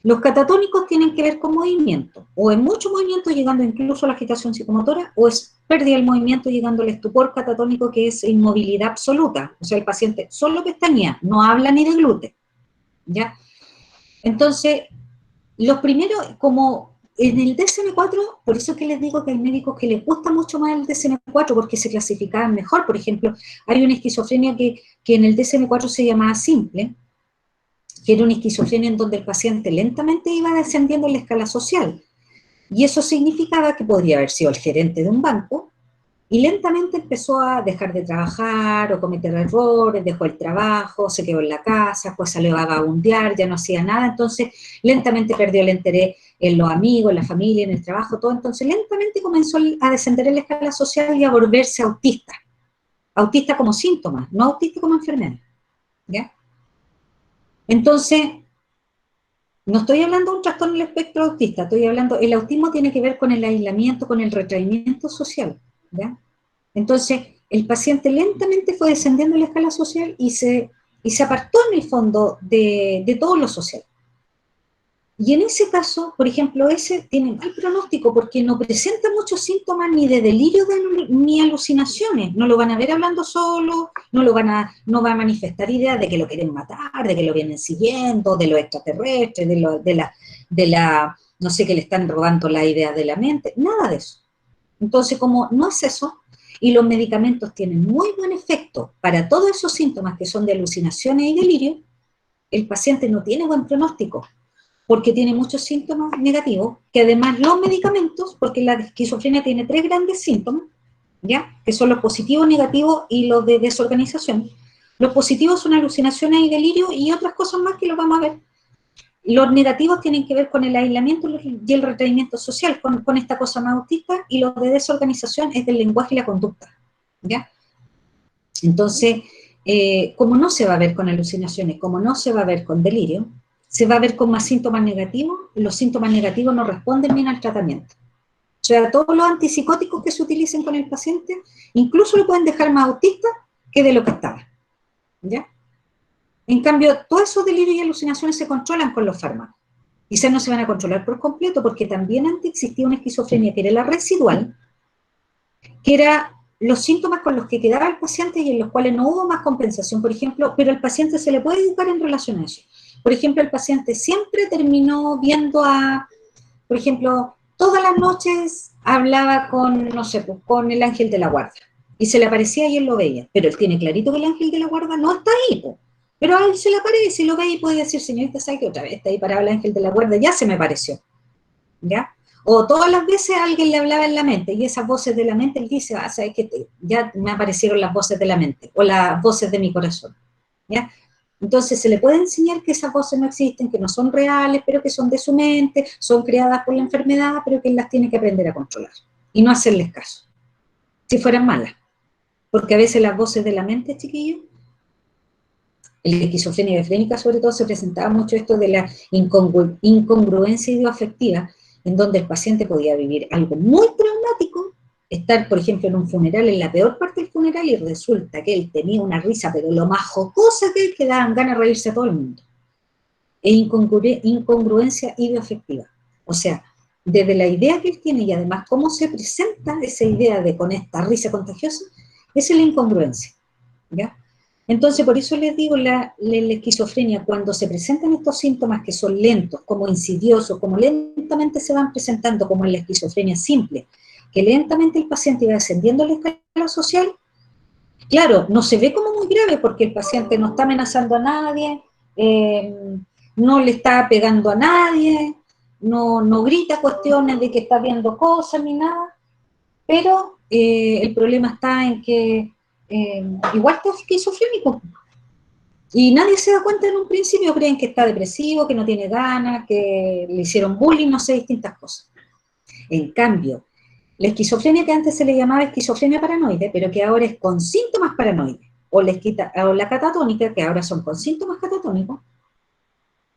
Los catatónicos tienen que ver con movimiento, o es mucho movimiento llegando incluso a la agitación psicomotora, o es pérdida del movimiento llegando al estupor catatónico, que es inmovilidad absoluta. O sea, el paciente solo pestañea, no habla ni deglute, ¿ya? Entonces, los primeros, como en el DSM-4, por eso que les digo que hay médicos que les gusta mucho más el DSM-4 porque se clasificaban mejor. Por ejemplo, hay una esquizofrenia que en el DSM-4 se llamaba simple, que era una esquizofrenia en donde el paciente lentamente iba descendiendo en la escala social. Y eso significaba que podría haber sido el gerente de un banco y lentamente empezó a dejar de trabajar o cometer errores, dejó el trabajo, se quedó en la casa, pues salió a vagabundear, ya no hacía nada, entonces lentamente perdió el interés en los amigos, en la familia, en el trabajo, todo. Entonces lentamente comenzó a descender en la escala social y a volverse autista. Autista como síntoma, no autista como enfermedad, ¿ya? Entonces, no estoy hablando de un trastorno del espectro autista, estoy hablando, el autismo tiene que ver con el aislamiento, con el retraimiento social, ¿ya? Entonces, el paciente lentamente fue descendiendo en la escala social y se apartó en el fondo de todo lo social. Y en ese caso, por ejemplo, ese tiene mal pronóstico porque no presenta muchos síntomas ni de delirio ni alucinaciones. No lo van a ver hablando solo, no va a manifestar ideas de que lo quieren matar, de que lo vienen siguiendo, de lo extraterrestre, de la no sé, que le están robando la idea de la mente, nada de eso. Entonces, como no es eso, y los medicamentos tienen muy buen efecto para todos esos síntomas que son de alucinaciones y delirio, el paciente no tiene buen pronóstico, porque tiene muchos síntomas negativos, que además los medicamentos, porque la esquizofrenia tiene 3 grandes síntomas, ¿ya? Que son los positivos, negativos y los de desorganización. Los positivos son alucinaciones y delirio y otras cosas más que lo vamos a ver. Los negativos tienen que ver con el aislamiento y el retraimiento social, con esta cosa más autista, y los de desorganización es del lenguaje y la conducta, ¿ya? Entonces, como no se va a ver con alucinaciones, como no se va a ver con delirio, se va a ver con más síntomas negativos. Los síntomas negativos no responden bien al tratamiento. O sea, todos los antipsicóticos que se utilicen con el paciente, incluso lo pueden dejar más autista que de lo que estaba, ¿ya? En cambio, todos esos delirios y alucinaciones se controlan con los fármacos. Quizás no se van a controlar por completo, porque también antes existía una esquizofrenia que era la residual, que era los síntomas con los que quedaba el paciente y en los cuales no hubo más compensación, por ejemplo, pero al paciente se le puede educar en relación a eso. Por ejemplo, el paciente siempre terminó viendo por ejemplo, todas las noches hablaba con, no sé, pues, con el ángel de la guarda, y se le aparecía y él lo veía, pero él tiene clarito que el ángel de la guarda no está ahí, pues. Pero a él se le aparece y lo ve y puede decir, señorita, ¿sabe que otra vez está ahí parado el ángel de la guarda? Ya se me apareció, ¿ya? O todas las veces alguien le hablaba en la mente, y esas voces de la mente, él dice, ¿sabes qué? Ya me aparecieron las voces de la mente, o las voces de mi corazón, ¿ya? Entonces se le puede enseñar que esas voces no existen, que no son reales, pero que son de su mente, son creadas por la enfermedad, pero que él las tiene que aprender a controlar, y no hacerles caso, si fueran malas. Porque a veces las voces de la mente, chiquillos, en la esquizofrenia befrénica sobre todo se presentaba mucho esto de la incongruencia ideoafectiva, en donde el paciente podía vivir algo muy traumático, estar, por ejemplo, en un funeral, en la peor parte del funeral, y resulta que él tenía una risa, pero lo más jocosa que daban ganas de reírse a todo el mundo. E incongruencia ideoafectiva. O sea, desde la idea que él tiene y además cómo se presenta esa idea de con esta risa contagiosa, esa es la incongruencia, ¿ya? Entonces, por eso les digo, la esquizofrenia, cuando se presentan estos síntomas que son lentos, como insidiosos, como lentamente se van presentando, como en la esquizofrenia simple, que lentamente el paciente va descendiendo la escala social, claro, no se ve como muy grave porque el paciente no está amenazando a nadie, no le está pegando a nadie, no grita cuestiones de que está viendo cosas ni nada, pero el problema está en que igual está esquizofrénico. Y nadie se da cuenta en un principio, creen que está depresivo, que no tiene ganas, que le hicieron bullying, no sé, distintas cosas. En cambio, la esquizofrenia que antes se le llamaba esquizofrenia paranoide, pero que ahora es con síntomas paranoides, o la catatónica, que ahora son con síntomas catatónicos,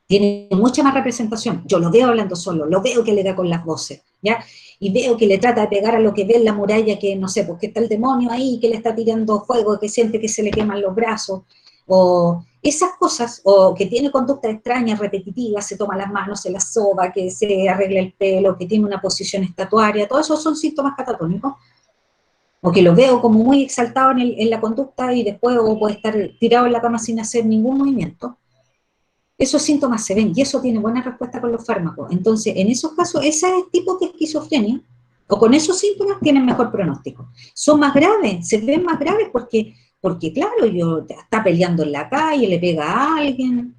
tiene mucha más representación. Yo lo veo hablando solo, lo veo que le da con las voces, ¿ya? Y veo que le trata de pegar a lo que ve en la muralla, que no sé, porque está el demonio ahí, que le está tirando fuego, que siente que se le queman los brazos, o esas cosas, o que tiene conductas extrañas, repetitivas, se toma las manos, se las soba, que se arregla el pelo, que tiene una posición estatuaria, todo eso son síntomas catatónicos, o que lo veo como muy exaltado en la conducta y después o puede estar tirado en la cama sin hacer ningún movimiento. Esos síntomas se ven y eso tiene buena respuesta con los fármacos. Entonces, en esos casos, ese tipo de esquizofrenia, o con esos síntomas, tienen mejor pronóstico. Son más graves, se ven más graves porque claro, está peleando en la calle, le pega a alguien,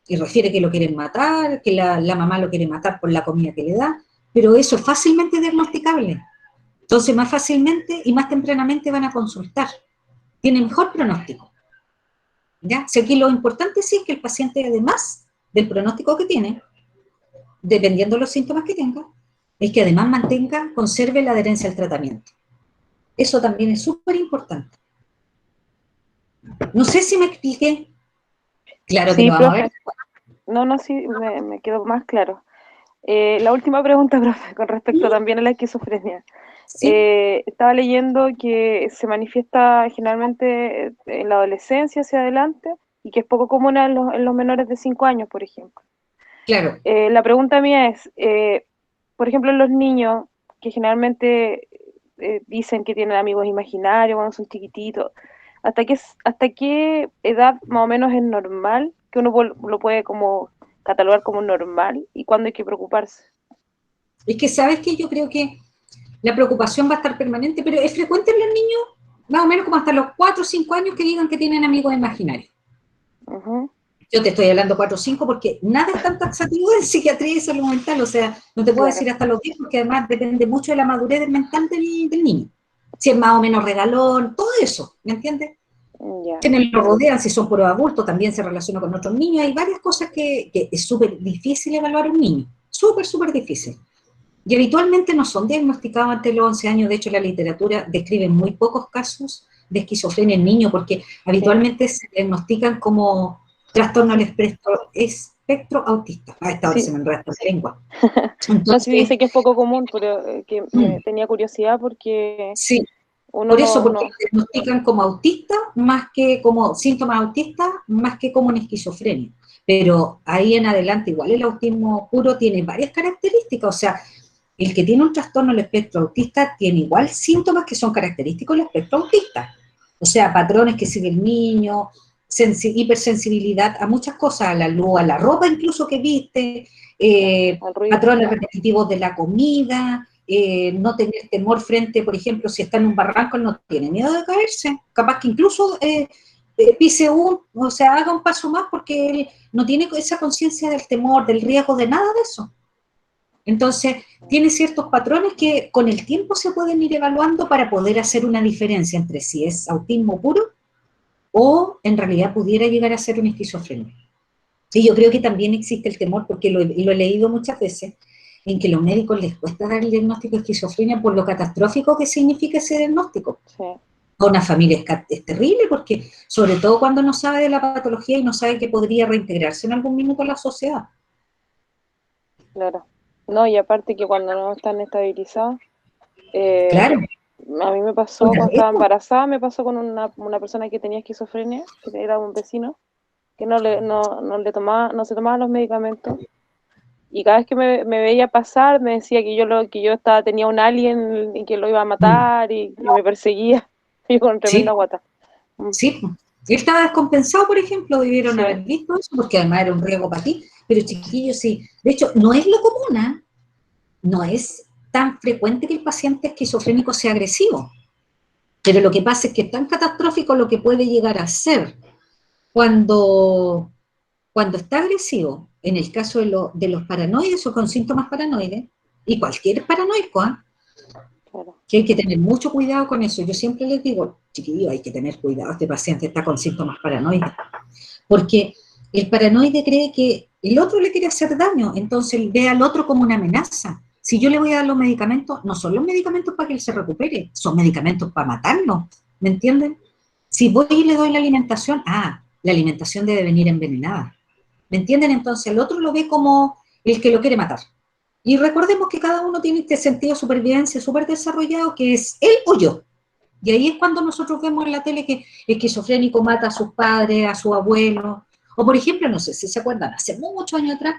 y refiere que lo quieren matar, que la mamá lo quiere matar por la comida que le da, pero eso es fácilmente diagnosticable. Entonces, más fácilmente y más tempranamente van a consultar. Tiene mejor pronóstico. ¿Ya? Si aquí lo importante sí es que el paciente, además del pronóstico que tiene, dependiendo de los síntomas que tenga, es que además conserve la adherencia al tratamiento. Eso también es súper importante. No sé si me expliqué. Claro que Sí, lo vamos a profe. ver. No, sí, me quedó más claro. La última pregunta, profe, con respecto también a la esquizofrenia. ¿Sí? Estaba leyendo que se manifiesta generalmente en la adolescencia hacia adelante y que es poco común en los menores de 5 años, por ejemplo. Claro. La pregunta mía es, por ejemplo, en los niños que generalmente dicen que tienen amigos imaginarios cuando son chiquititos, ¿hasta qué edad más o menos es normal que uno lo puede como catalogar como normal y cuándo hay que preocuparse? Es que sabes que yo creo que la preocupación va a estar permanente, pero es frecuente en los niños, más o menos como hasta los 4 o 5 años, que digan que tienen amigos imaginarios. Uh-huh. Yo te estoy hablando 4 o 5 porque nada es tan taxativo en psiquiatría y salud mental, o sea, no te puedo Claro. decir hasta los 10 porque además depende mucho de la madurez mental del niño. Si es más o menos regalón, todo eso, ¿me entiendes? Ya. Quienes lo rodean, si son puros adultos, también se relaciona con otros niños. Hay varias cosas que es súper difícil evaluar a un niño, súper difícil. Y habitualmente no son diagnosticados antes de los 11 años, de hecho la literatura describe muy pocos casos de esquizofrenia en niños, porque habitualmente se diagnostican como trastorno al espectro autista. A esta hora Sí. se me enreda la lengua. No, Entonces, sí dice que es poco común, pero que me tenía curiosidad porque sí, uno por eso, porque no. diagnostican como autista, más que como síntomas autistas, más que como una esquizofrenia. Pero ahí en adelante, igual el autismo puro tiene varias características, o sea, el que tiene un trastorno del espectro autista tiene igual síntomas que son característicos del espectro autista. O sea, patrones que sigue el niño, hipersensibilidad a muchas cosas, a la luz, a la ropa incluso que viste, patrones repetitivos de la comida, no tener temor frente, por ejemplo, si está en un barranco, él no tiene miedo de caerse, capaz que incluso pise o sea, haga un paso más porque él no tiene esa conciencia del temor, del riesgo, de nada de eso. Entonces, tiene ciertos patrones que con el tiempo se pueden ir evaluando para poder hacer una diferencia entre si es autismo puro o en realidad pudiera llegar a ser una esquizofrenia. Y yo creo que también existe el temor, porque lo he leído muchas veces, en que a los médicos les cuesta dar el diagnóstico de esquizofrenia por lo catastrófico que significa ese diagnóstico. Sí. A una familia es terrible, porque sobre todo cuando no sabe de la patología y no sabe que podría reintegrarse en algún minuto a la sociedad. Claro. No, y aparte que cuando no están estabilizados, Claro. a mí me pasó cuando estaba embarazada, me pasó con una persona que tenía esquizofrenia, que era un vecino, que no se tomaba los medicamentos, y cada vez que me veía pasar me decía que tenía un alien y que lo iba a matar y me perseguía, y yo con tremenda guata. Sí, él estaba descompensado, por ejemplo, debieron haber visto eso, porque además era un riesgo para ti, pero chiquillos sí. De hecho, no es lo común, ¿eh? No es tan frecuente que el paciente esquizofrénico sea agresivo, pero lo que pasa es que es tan catastrófico lo que puede llegar a ser cuando está agresivo, en el caso de los paranoides o con síntomas paranoides, y cualquier paranoico, ¿eh? Claro. Que hay que tener mucho cuidado con eso. Yo siempre les digo, chiquillos, hay que tener cuidado, este paciente está con síntomas paranoides, porque el paranoide cree que el otro le quiere hacer daño, entonces ve al otro como una amenaza. Si yo le voy a dar los medicamentos, no son los medicamentos para que él se recupere, son medicamentos para matarlo, ¿me entienden? Si voy y le doy la alimentación, la alimentación debe venir envenenada, ¿me entienden? Entonces el otro lo ve como el que lo quiere matar. Y recordemos que cada uno tiene este sentido de supervivencia súper desarrollado, que es él o yo. Y ahí es cuando nosotros vemos en la tele que el esquizofrénico mata a sus padres, a sus abuelos. O por ejemplo, no sé si se acuerdan, hace muchos años atrás,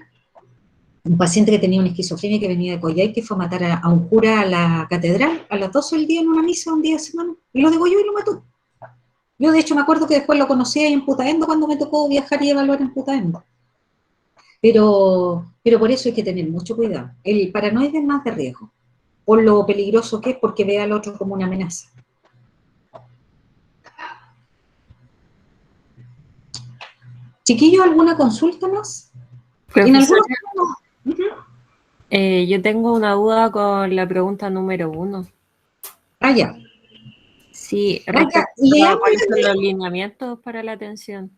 un paciente que tenía una esquizofrenia que venía de Coyhai, que fue a matar a un cura a la catedral a las 12 del día en una misa, un día de semana, y lo degolló y lo mató. Yo de hecho me acuerdo que después lo conocí ahí en Putaendo cuando me tocó viajar y evaluar en Putaendo. Pero por eso hay que tener mucho cuidado. El paranoide es más de riesgo, por lo peligroso que es, porque ve al otro como una amenaza. Chiquillos, ¿alguna consulta más? ¿En algunos? Yo tengo una duda con la pregunta número 1. Ya. Sí, respecto a cuáles son los lineamientos para la atención.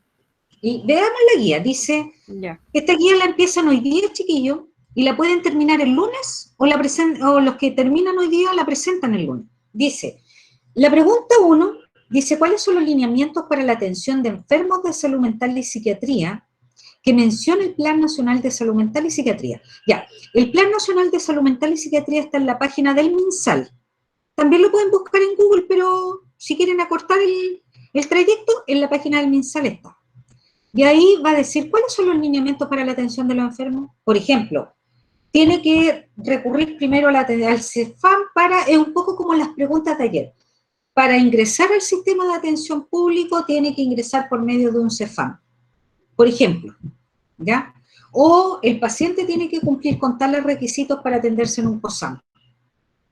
Y veamos la guía. Dice, esta guía la empiezan hoy día, chiquillos, y la pueden terminar el lunes, o los que terminan hoy día la presentan el lunes. Dice, la pregunta 1, dice, ¿cuáles son los lineamientos para la atención de enfermos de salud mental y psiquiatría que menciona el Plan Nacional de Salud Mental y Psiquiatría? Ya, el Plan Nacional de Salud Mental y Psiquiatría está en la página del MinSal. También lo pueden buscar en Google, pero si quieren acortar el trayecto, en la página del MinSal está. Y ahí va a decir cuáles son los lineamientos para la atención de los enfermos. Por ejemplo, tiene que recurrir primero al CEFAM es un poco como las preguntas de ayer. Para ingresar al sistema de atención público tiene que ingresar por medio de un CEFAM, por ejemplo, ¿ya? O el paciente tiene que cumplir con tales requisitos para atenderse en un COSAM,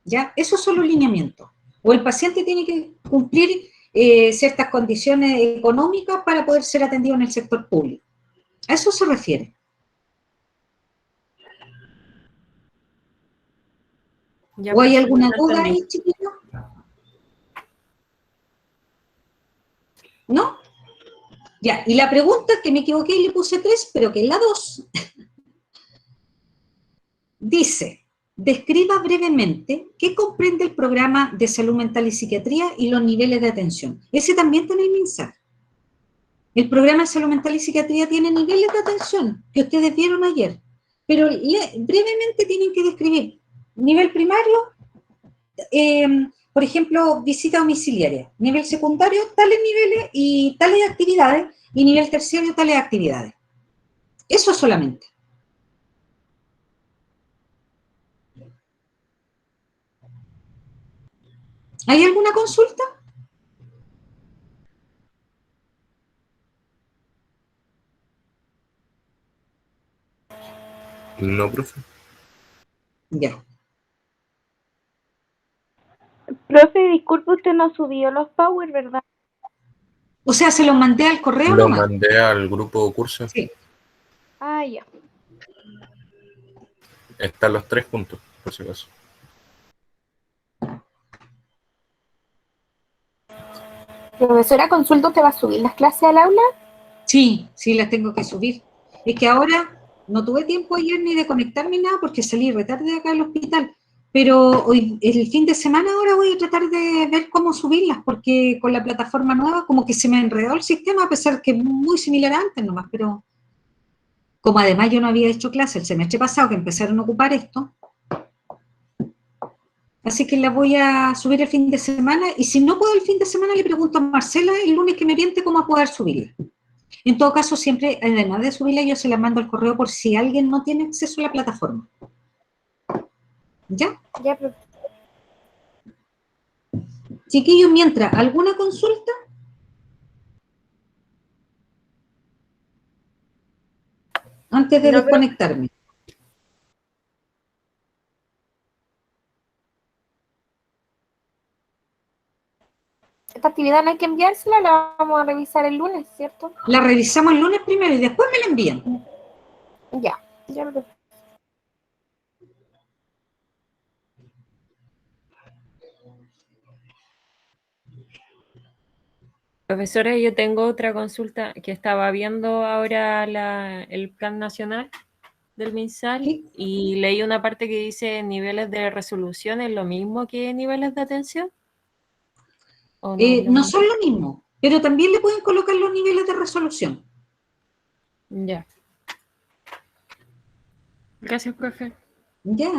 ¿ya? Esos son los lineamientos. O el paciente tiene que cumplir ciertas condiciones económicas para poder ser atendido en el sector público. A eso se refiere. ¿O hay alguna duda ahí, chiquillos? ¿No? Ya, y la pregunta, que me equivoqué y le puse 3, pero que es la 2, dice, describa brevemente qué comprende el programa de salud mental y psiquiatría y los niveles de atención. Ese también tiene el MinSal. El programa de salud mental y psiquiatría tiene niveles de atención que ustedes vieron ayer, pero brevemente tienen que describir nivel primario, por ejemplo, visita domiciliaria, nivel secundario, tales niveles y tales actividades, y nivel terciario, tales actividades. Eso solamente. ¿Hay alguna consulta? No, profe. Ya. Profe, disculpe, usted no subió los Power, ¿verdad? O sea, se los mandé al correo Lo nomás. mandé al grupo curso. Sí. Ah, ya. Están los 3 juntos, por si acaso. Profesora, consulta, ¿usted va a subir las clases al aula? Sí, sí, las tengo que subir. Es que ahora no tuve tiempo ayer ni de conectarme ni nada porque salí re tarde de acá al hospital. Pero hoy, el fin de semana ahora voy a tratar de ver cómo subirlas porque con la plataforma nueva como que se me enredó el sistema a pesar que es muy similar a antes nomás. Pero como además yo no había hecho clase el semestre pasado que empezaron a ocupar esto, así que la voy a subir el fin de semana y si no puedo el fin de semana le pregunto a Marcela el lunes que me oriente cómo a poder subirla. En todo caso, siempre, además de subirla, yo se la mando al correo por si alguien no tiene acceso a la plataforma. ¿Ya? Ya, profe. Chiquillos, mientras, ¿alguna consulta? Antes de No, pero desconectarme. esta actividad no hay que enviársela, la vamos a revisar el lunes, ¿cierto? La revisamos el lunes primero y después me la envían. Ya, ya, profe. Profesora, yo tengo otra consulta que estaba viendo ahora el plan nacional del MinSal ¿Sí? y leí una parte que dice niveles de resolución, ¿es lo mismo que niveles de atención? ¿O no es lo No mismo? son lo mismo, pero también le pueden colocar los niveles de resolución. Ya. Gracias, profe. Ya.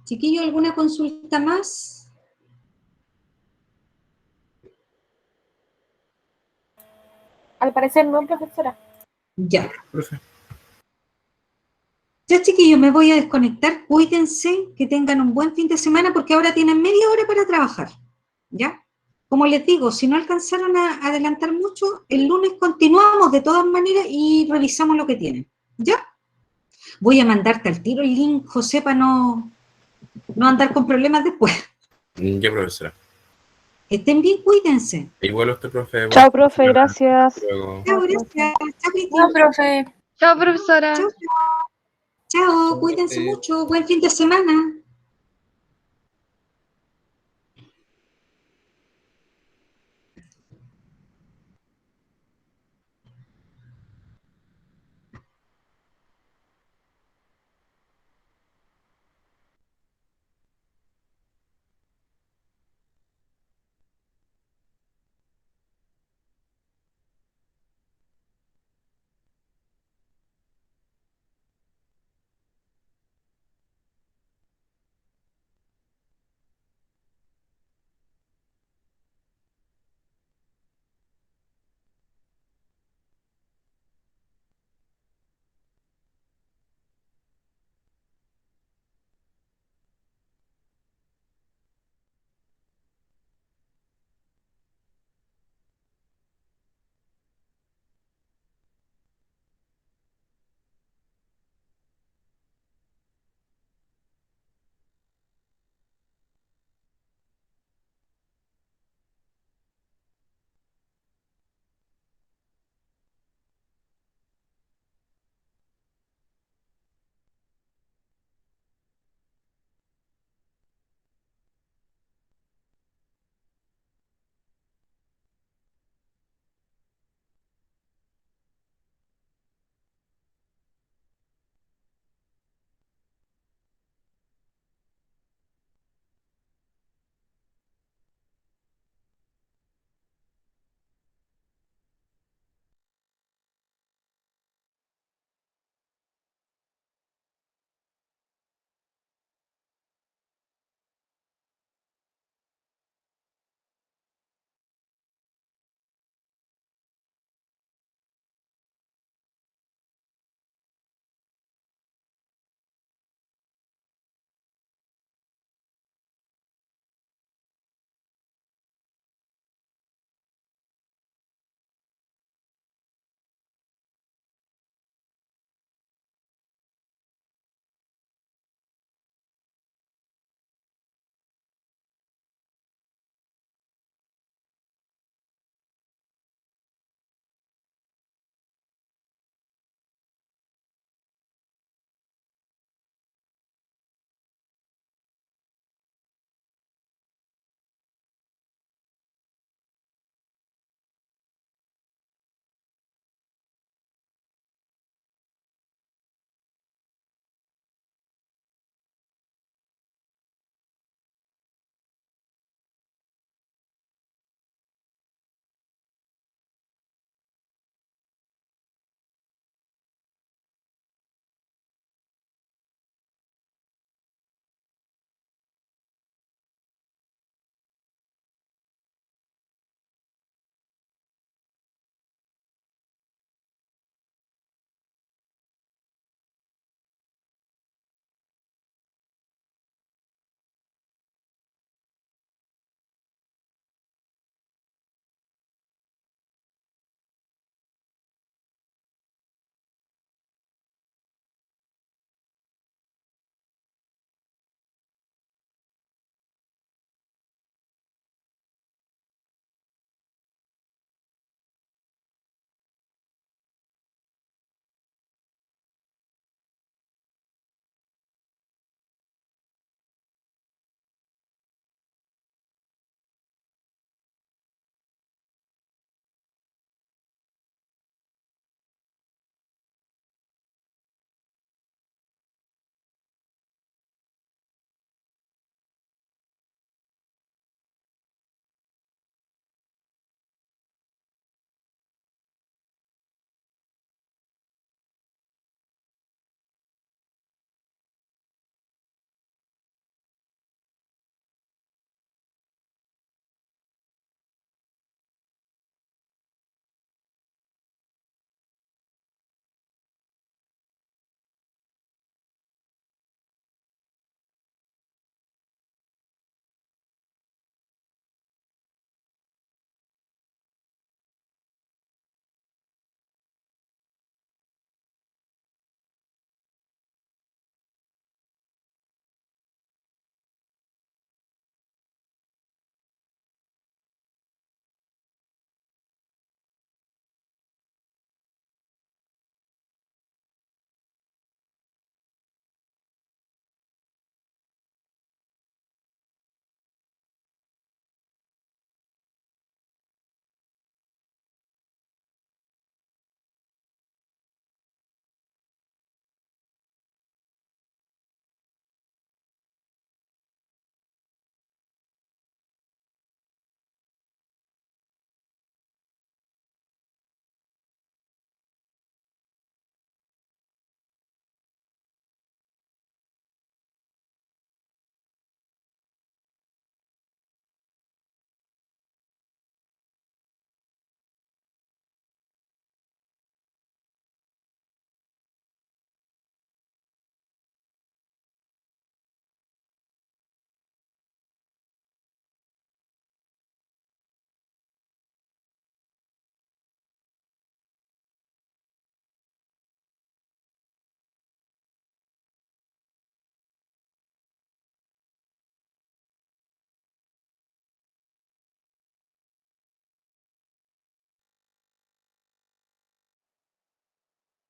Chiquillos, ¿alguna consulta más? Al parecer no, profesora. Ya. Profe. Ya, chiquillos, me voy a desconectar. Cuídense, que tengan un buen fin de semana porque ahora tienen media hora para trabajar. ¿Ya? Como les digo, si no alcanzaron a adelantar mucho, el lunes continuamos de todas maneras y revisamos lo que tienen. ¿Ya? Voy a mandarte al tiro el link, José, para no andar con problemas después. Ya, profesora. Que estén bien, cuídense. Igual a usted, profe. Chao, profe, gracias. Hasta luego. Chao, gracias. Chao, Cristina. No, profe. Chao, profesora. Chao, chao. Chao, cuídense mucho. Buen fin de semana.